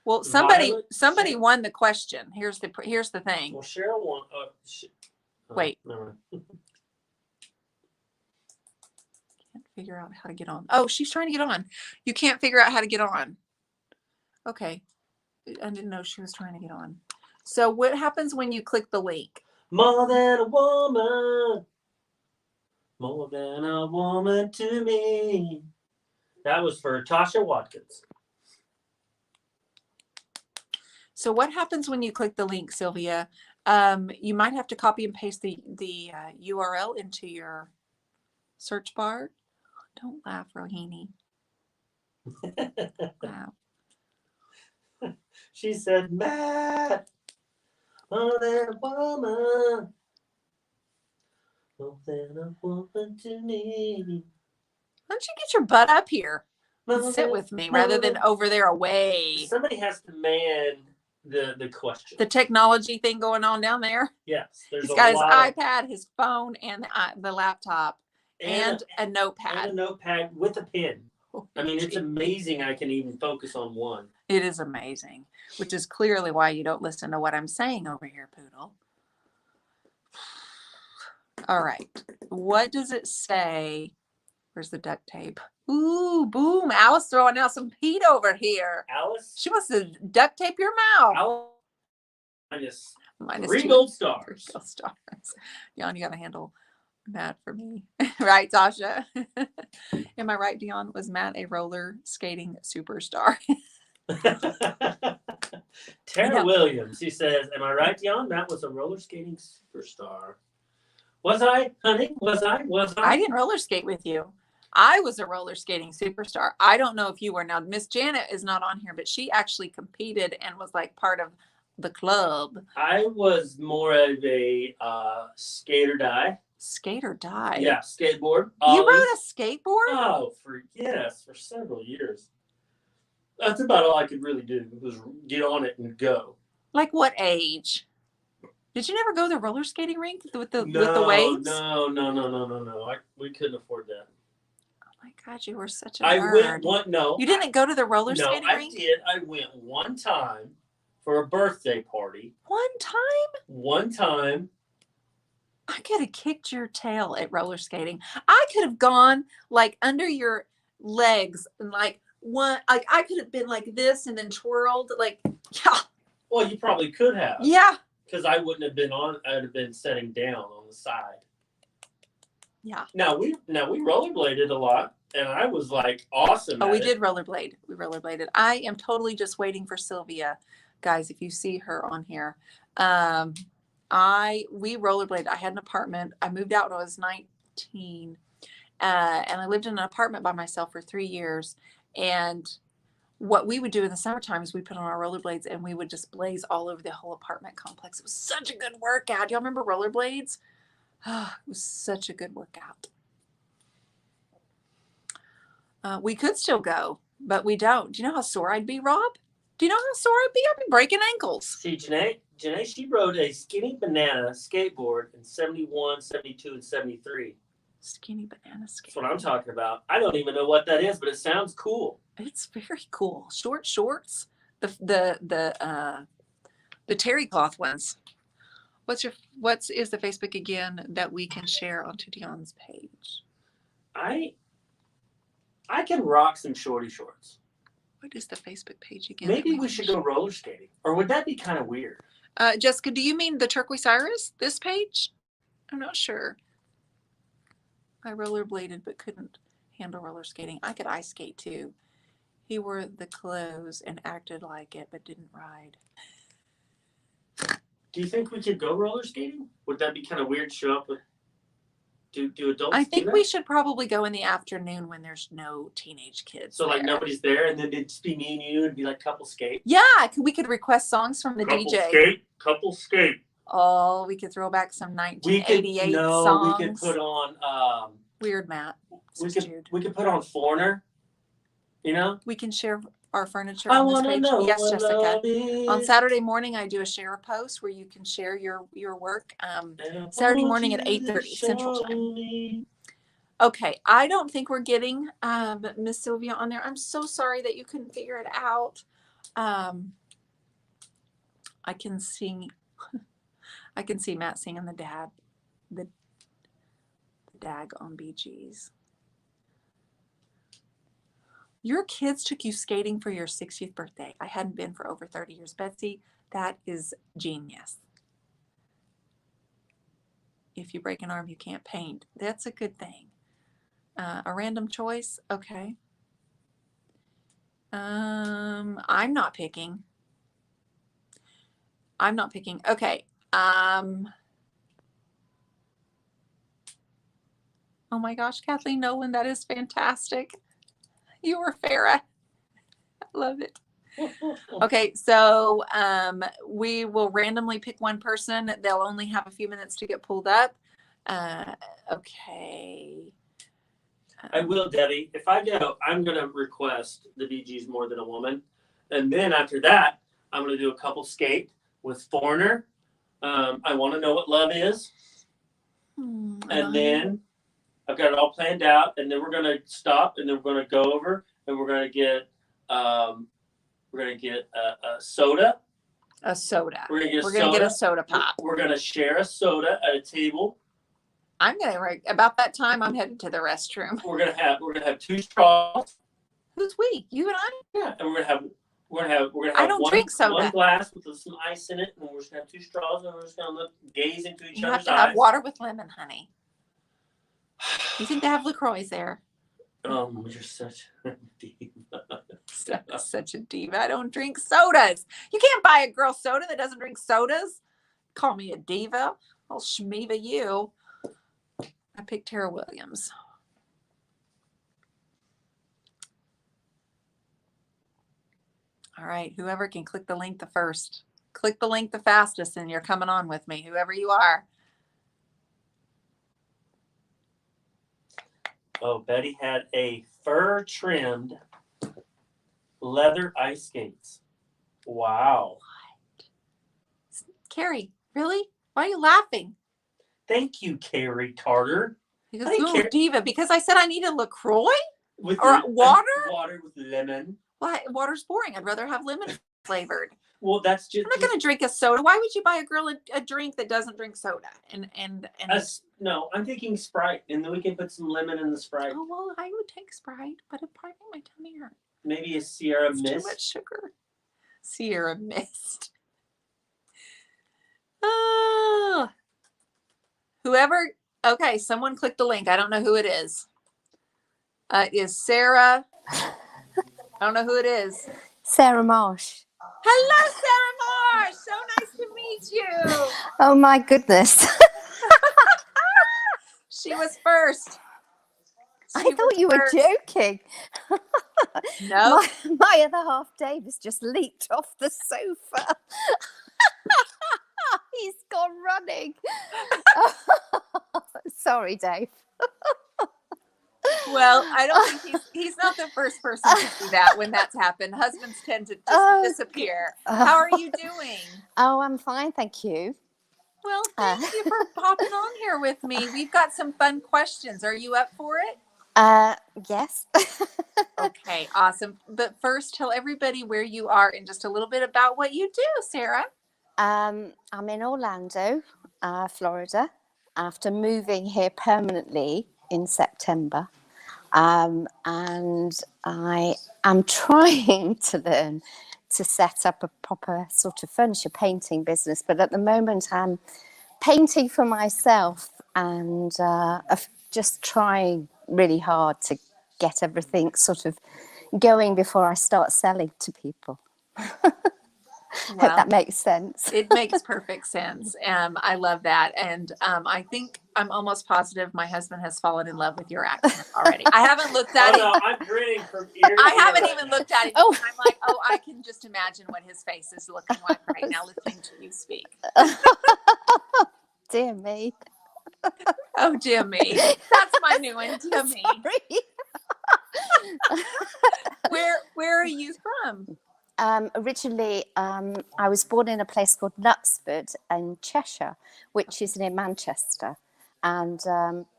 Well, somebody Violet, won the question. Here's the thing. Well, Cheryl won. Wait. Never mind. Can't figure out how to get on. Oh, she's trying to get on. You can't figure out how to get on. Okay. I didn't know she was trying to get on. So what happens when you click the link? More than a woman. More than a woman to me. That was for Tasha Watkins. So what happens when you click the link, Sylvia? You might have to copy and paste the URL into your search bar. Don't laugh, Rohini. Wow. She said, Matt, more than a woman. More than a woman to me. Why don't you get your butt up here and sit More with me rather than over there away? Somebody has to man the question. The technology thing going on down there. Yes, there's He's a got his lot iPad, his phone, and the laptop, and a notepad. and a notepad with a pen. I mean, it's OMG. amazing I can even focus on one. It is amazing, which is clearly why you don't listen to what I'm saying over here, Poodle. All right. What does it say? Where's the duct tape? Ooh, boom. Alice throwing out some heat over here. Alice, She wants to duct tape your mouth. Alice minus Minus 3 2. gold 3 stars. gold stars. Dion, you got to handle Matt for me. Right, Tasha? Am I right, Dion? Was Matt a roller skating superstar? Tara know- Williams, he says, am I right, Dion? Matt was a roller skating superstar. Was I, honey? Was I? I didn't roller skate with you. I was a roller skating superstar. I don't know if you were. Now, Miss Janet is not on here, but she actually competed and was like part of the club. I was more of a skate or die. Skate or die. Yeah, skateboard. You Ollie. rode a skateboard? Oh, for several years. That's about all I could really do was get on it and go. Like what age? Did you never go to the roller skating rink with the weights? No. We couldn't afford that. Oh my God, you were such a I nerd. went one. No, You didn't go to the roller No, skating I rink? did. I went one time for a birthday party. One time? One time. I could have kicked your tail at roller skating. I could have gone like under your legs and like I could have been like this and then twirled like yeah. Well, you probably could have. Yeah. Because I wouldn't have been on. I would have been sitting down on the side. Yeah. Now we rollerbladed a lot, and I was like awesome. Oh, at we it. did rollerblade. We rollerbladed. I am totally just waiting for Sylvia, guys. If you see her on here, we rollerbladed. I had an apartment. I moved out when I was 19, and I lived in an apartment by myself for 3 years. And what we would do in the summertime is we put on our rollerblades and we would just blaze all over the whole apartment complex. It was such a good workout. Y'all remember rollerblades? Oh, it was such a good workout. We could still go, but we don't. Do you know how sore I'd be, Rob? Do you know how sore I'd be? I'd be breaking ankles. See, Janae, she rode a Skinny Banana skateboard in 71, 72, and 73. Skinny banana skate. That's what I'm talking about. I don't even know what that is, but it sounds cool. It's very cool. Short shorts. The terry cloth ones. What is the Facebook again that we can share onto Dion's page? I can rock some shorty shorts. What is the Facebook page again? Maybe we should go roller skating. Or would that be kind of weird? Jessica, do you mean the Turquoise Iris? This page? I'm not sure. I rollerbladed but couldn't handle roller skating. I could ice skate too. He wore the clothes and acted like it, but didn't ride. Do you think we could go roller skating? Would that be kind of weird to show up with? Do adults I do think that? we should probably go in the afternoon when there's no teenage kids. So like there. nobody's there, and then it'd just be me and you, and be like couple skate. Yeah, we could request songs from the Couple DJ. skate, couple skate. Oh, we could throw back some We could 1988 no, songs. we could put on Weird Matt. says Jude. we could put on Foreigner. You know. We can share our furniture I on this wanna page. know Yes, what Jessica. love is. On Saturday morning, I do a share post where you can share your work. And I Saturday want morning at you to 8:30 Central show Time. me. Okay, I don't think we're getting Miss Sylvia on there. I'm so sorry that you couldn't figure it out. I can see Matt singing the dag on BGs. Your kids took you skating for your 60th birthday. I hadn't been for over 30 years. Betsy, that is genius. If you break an arm, you can't paint. That's a good thing. A random choice. Okay. I'm not picking. Okay. Oh my gosh, Kathleen Nolan, that is fantastic. You were Farrah. I love it. Okay, so we will randomly pick one person. They'll only have a few minutes to get pulled up. Okay. I will, Debbie. If I go, I'm gonna request the Bee Gees More Than a Woman, and then after that, I'm gonna do a couple skate with Foreigner. I want to know what love is, and then I've got it all planned out, and then we're gonna stop, and then we're gonna go over, and we're gonna get a soda. A soda. We're gonna get a soda pop. We're gonna share a soda at a table. I'm gonna about that time. I'm headed to the restroom. We're gonna have 2 straws. Who's we? You and I? Yeah, and we're gonna have I don't drink soda. one glass with some ice in it, and we're just gonna have 2 straws, and we're just gonna gaze into each You have other's to eyes. have water with lemon, honey. You think they have LaCroix there? Oh, you're such a diva. Such a diva. I don't drink sodas. You can't buy a girl soda that doesn't drink sodas. Call me a diva. I'll schmeeva you. I picked Tara Williams. All right, whoever can click the link the first. Click the link the fastest and you're coming on with me, whoever you are. Oh, Betty had a fur-trimmed leather ice skates. Wow. Carrie, really? Why are you laughing? Thank you, Carrie Carter. He goes, I think ooh, Carrie- diva, because I said I needed LaCroix? With Or water? Water with lemon. Why? Water's boring. I'd rather have lemon flavored. Well, that's just I'm not going to drink a soda. Why would you buy a girl a drink that doesn't drink soda? no, I'm thinking Sprite, and then we can put some lemon in the Sprite. Oh, well, I would take Sprite, but it'd probably make my tummy hurt. Maybe a Sierra It's Mist. too much sugar. Sierra Mist. Oh. Whoever, okay, someone clicked the link. I don't know who it is. It is Sarah. I don't know who it is. Sarah Marsh. Hello, Sarah Moore. So nice to meet you. Oh my goodness. She was first. I thought you were joking. No. My other half, Dave, has just leaped off the sofa. He's gone running. Sorry, Dave. Well, I don't think he's not the first person to do that when that's happened. Husbands tend to just disappear. How are you doing? Oh, I'm fine, thank you. Well, thank you for popping on here with me. We've got some fun questions. Are you up for it? Yes. Okay, awesome. But first, tell everybody where you are and just a little bit about what you do, Sarah. I'm in Orlando, Florida, after moving here permanently in September. And I am trying to learn to set up a proper sort of furniture painting business. But at the moment, I'm painting for myself and just trying really hard to get everything sort of going before I start selling to people. Hope Well, that makes sense. it makes perfect sense. I love that. And I think I'm almost positive my husband has fallen in love with your accent already. I haven't looked at Oh it. no, I'm grinning from ear to I ear haven't right even now. looked at it. Oh. I'm like, oh, I can just imagine what his face is looking like right now listening to you speak. Dear me. Oh, Jimmy. That's my new one, Jimmy. Sorry. Where are you from? Originally, I was born in a place called Knutsford in Cheshire, which is near Manchester. And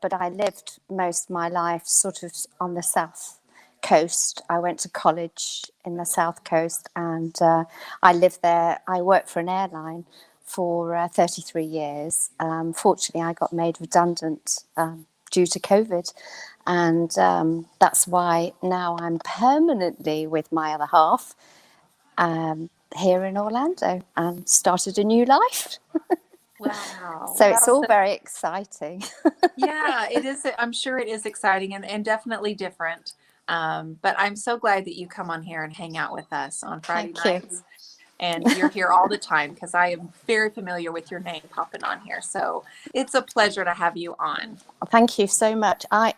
but I lived most of my life sort of on the south coast. I went to college in the south coast, and I lived there. I worked for an airline for 33 years. Fortunately, I got made redundant due to COVID. And that's why now I'm permanently with my other half here in Orlando and started a new life. Wow. So it's Wow. all very exciting. Yeah, it is. I'm sure it is exciting and definitely different. But I'm so glad that you come on here and hang out with us on Friday Thank you. nights. And you're here all the time because I am very familiar with your name popping on here. So it's a pleasure to have you on. Thank you so much. I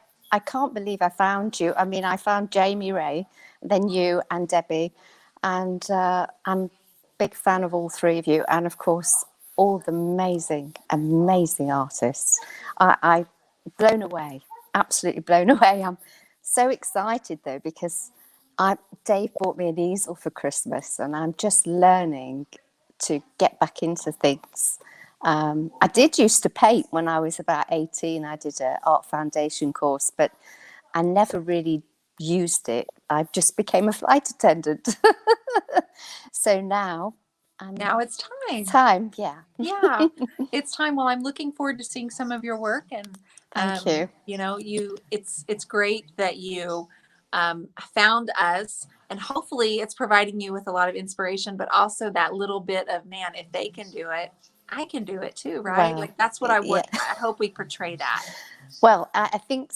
can't believe I found you. I mean, I found Jamie Ray, then you and Debbie, and I'm a big fan of all three of you, and of course all the amazing artists. I blown away, absolutely blown away. I'm so excited though because Dave bought me an easel for Christmas, and I'm just learning to get back into things. I did used to paint when I was about 18. I did an art foundation course, but I never really used it. I just became a flight attendant. So now, Now it's time, yeah. Yeah, it's time. Well, I'm looking forward to seeing some of your work, and Thank you. you know, it's great that you found us, and hopefully it's providing you with a lot of inspiration, but also that little bit of, man, if they can do it, I can do it too, right? Well, Like that's what I would. yeah. I hope we portray that. Well, I think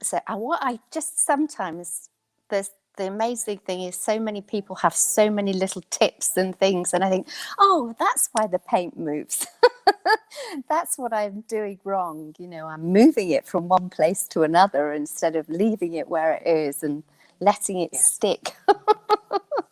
so. And what I just sometimes the amazing thing is so many people have so many little tips and things, and I think, oh, that's why the paint moves. That's what I'm doing wrong. You know, I'm moving it from one place to another instead of leaving it where it is and letting it stick.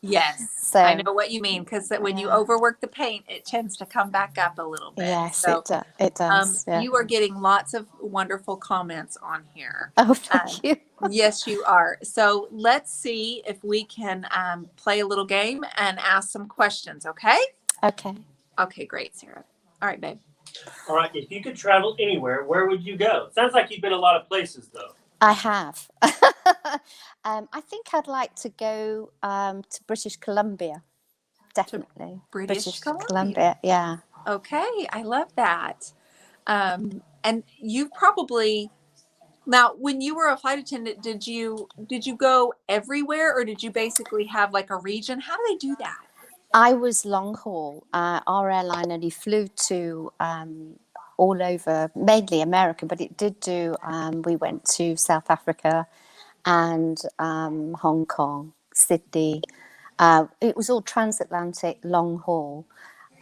Yes, So I know what you mean, because when you Yeah. overwork the paint, it tends to come back up a little bit. yes, So it does. Yeah. you are getting lots of wonderful comments on here. Oh, thank you. Yes, you are. So let's see if we can play a little game and ask some questions. Okay. Okay. Okay, great, Sarah. All right, babe. All right, if you could travel anywhere, where would you go? Sounds like you've been a lot of places though. I have. I think I'd like to go to British Columbia. Definitely. British Columbia. Columbia, yeah. Okay, I love that. And you probably now, when you were a flight attendant, did you go everywhere, or did you basically have like a region? How do they do that? I was long haul. Our airline only flew to all over, mainly America, but it did do, we went to South Africa and Hong Kong, Sydney. It was all transatlantic long haul.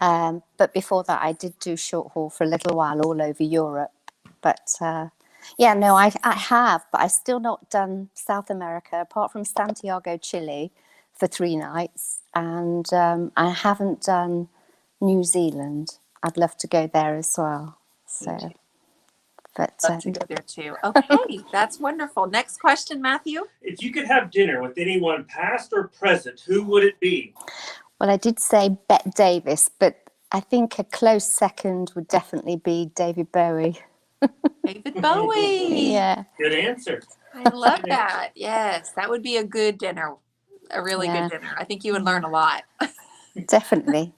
But before that, I did do short haul for a little while all over Europe. But yeah, no, I have, but I still not done South America, apart from Santiago, Chile, for 3 nights. And I haven't done New Zealand. I'd love to go there as well. So, but Love to go there too. Okay, that's wonderful. Next question, Matthew. If you could have dinner with anyone, past or present, who would it be? well, I did say Bette Davis, but I think a close second would definitely be David Bowie. David Bowie. Yeah, Good answer. I love that. Yes, that would be a good dinner. A really Yeah. good dinner. I think you would learn a lot. definitely.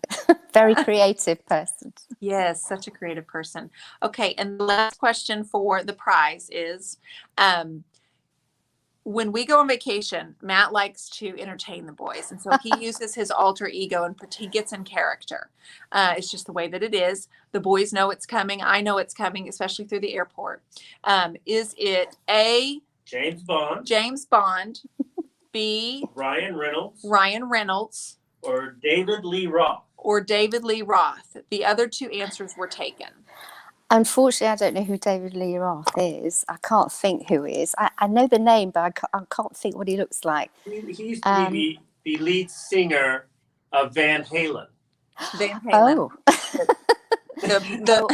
Very creative person. Yes, such a creative person. Okay, and the last question for the prize is when we go on vacation, Matt likes to entertain the boys. And so he uses his alter ego and he gets in character. It's just the way that it is. The boys know it's coming. I know it's coming, especially through the airport. Is it A, James Bond, James Bond, B. Ryan Reynolds, Ryan Reynolds, or David Lee Roth? or David Lee Roth. The other two answers were taken. Unfortunately, I don't know who David Lee Roth is. I can't think who he is. I know the name, but I can't think what he looks like. He used to be the lead singer of Van Halen. Van Halen. Oh,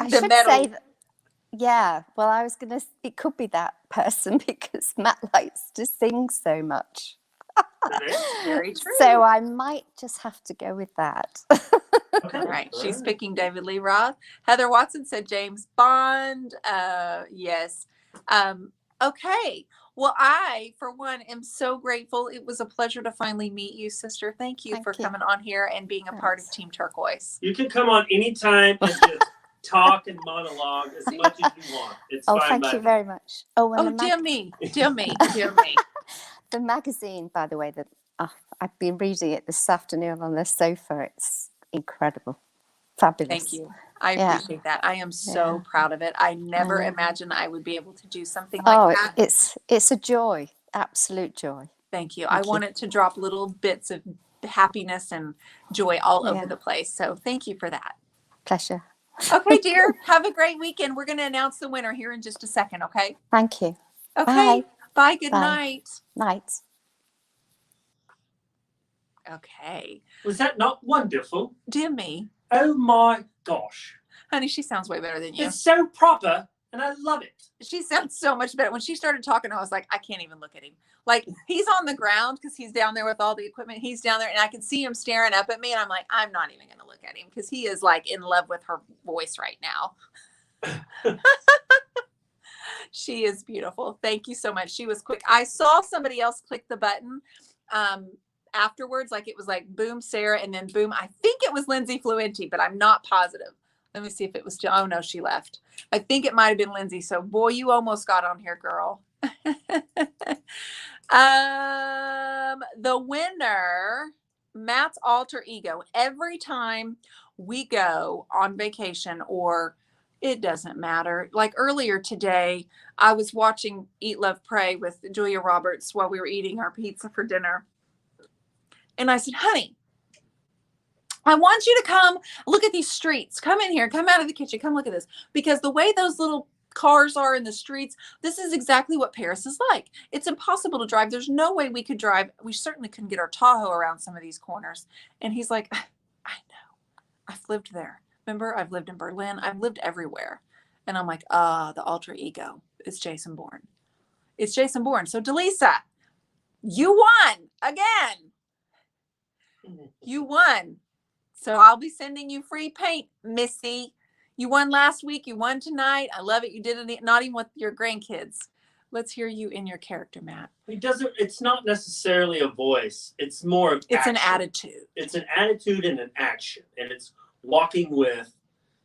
I the should metal. say that. Yeah, well, I was going to, it could be that person because Matt likes to sing so much. Very true. So I might just have to go with that. Okay. All right, she's picking David Lee Roth. Heather Watson said James Bond. Yes. Okay. Well, I, for one, am so grateful. It was a pleasure to finally meet you, sister. Thank you Thank for you. coming on here and being a part of Thanks. Team Turquoise. You can come on anytime and just talk and monologue as much as you want. It's Oh, fine. thank you very much. Oh, and Oh, dear me, dear me, dear me. the magazine, by the way, that I've been reading it this afternoon on the sofa. It's incredible. Fabulous. Thank you. I Yeah. appreciate that. I am so Yeah. proud of it. I never know. imagined I would be able to do something like Oh, that. it's a joy. Absolute joy. Thank you. Thank I you. want it to drop little bits of happiness and joy all over Yeah. the place. So thank you for that. Pleasure. Okay, dear. Have a great weekend. We're going to announce the winner here in just a second. Okay. Thank you. Okay. Bye. Bye. Good Bye. night. Night. Okay. Was that not wonderful? Dear me. Oh my gosh. Honey, she sounds way better than you. It's so proper and I love it. She sounds so much better. When she started talking, I was like, I can't even look at him. Like, he's on the ground because he's down there with all the equipment. He's down there and I can see him staring up at me. And I'm like, I'm not even going to look at him because he is like in love with her voice right now. She is beautiful. Thank you so much. She was quick. I saw somebody else click the button afterwards. Like it was like boom, Sarah, and then boom. I think it was Lindsay Fluenti, but I'm not positive. Let me see if it was. Oh no, she left. I think it might have been Lindsay. So boy, you almost got on here, girl. The winner, Matt's alter ego. Every time we go on vacation, or it doesn't matter. Like earlier today, I was watching Eat, Love, Pray with Julia Roberts while we were eating our pizza for dinner. And I said, honey, I want you to come look at these streets. Come in here, come out of the kitchen, come look at this. Because the way those little cars are in the streets, this is exactly what Paris is like. It's impossible to drive. There's no way we could drive. We certainly couldn't get our Tahoe around some of these corners. And he's like, I know. I've lived there. Remember, I've lived in Berlin. I've lived everywhere. And I'm like, the alter ego. It's Jason Bourne. It's Jason Bourne. So Delisa, you won again. You won. So I'll be sending you free paint, Missy. You won last week. You won tonight. I love it. You did it not even with your grandkids. Let's hear you in your character, Matt. It's not necessarily a voice. It's more of It's action. an attitude. It's an attitude and an action. And it's walking with,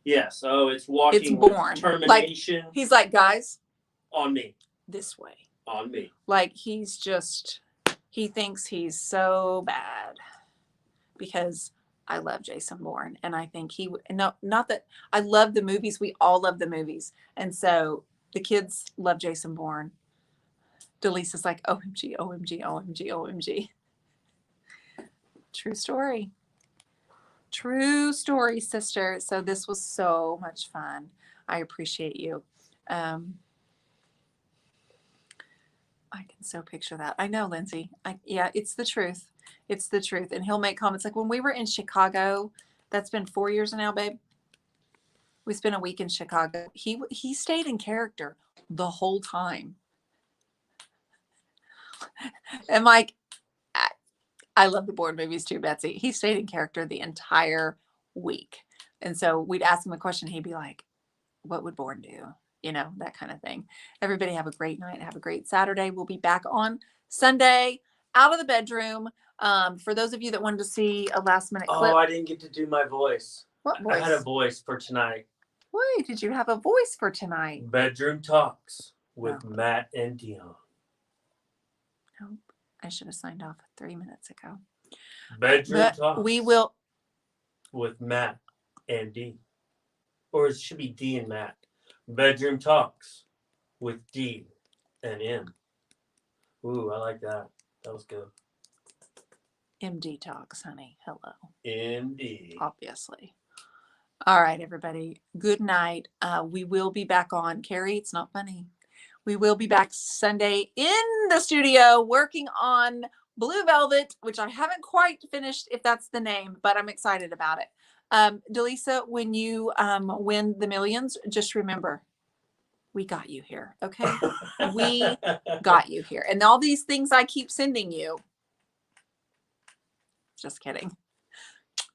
yes. Oh, it's walking It's with Bourne. determination He's like, guys, on me. this way. On me. Like he thinks he's so bad because I love Jason Bourne. And I think not that I love the movies. We all love the movies. And so the kids love Jason Bourne. Delisa's like, OMG, OMG, OMG, OMG. True story. True story, sister. So this was so much fun. I appreciate you. I can so picture that. I know, Lindsay. Yeah, it's the truth. It's the truth. And he'll make comments like when we were in Chicago, that's been 4 years now, babe. We spent a week in Chicago. He stayed in character the whole time. And like, I love the Bourne movies too, Betsy. He stayed in character the entire week. And so we'd ask him a question. He'd be like, what would Bourne do? You know, that kind of thing. Everybody have a great night. Have a great Saturday. We'll be back on Sunday out of the bedroom. For those of you that wanted to see a last minute clip. Oh, I didn't get to do my voice. What voice? I had a voice for tonight. Wait, did you have a voice for tonight? Bedroom Talks with No. Matt and Dion. Nope. I should have signed off 3 minutes ago. Bedroom But Talks. we will. With Matt and D. Or it should be D and Matt. Bedroom Talks with D and M. Ooh, I like that. That was good. MD Talks, honey. Hello. MD. Obviously. All right, everybody. Good night. We will be back on. Carrie, it's not funny. We will be back Sunday in the studio working on Blue Velvet, which I haven't quite finished, if that's the name, but I'm excited about it. Delisa, when you win the millions, just remember, we got you here, okay? We got you here. And all these things I keep sending you, just kidding.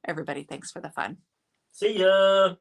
Everybody, thanks for the fun. See ya.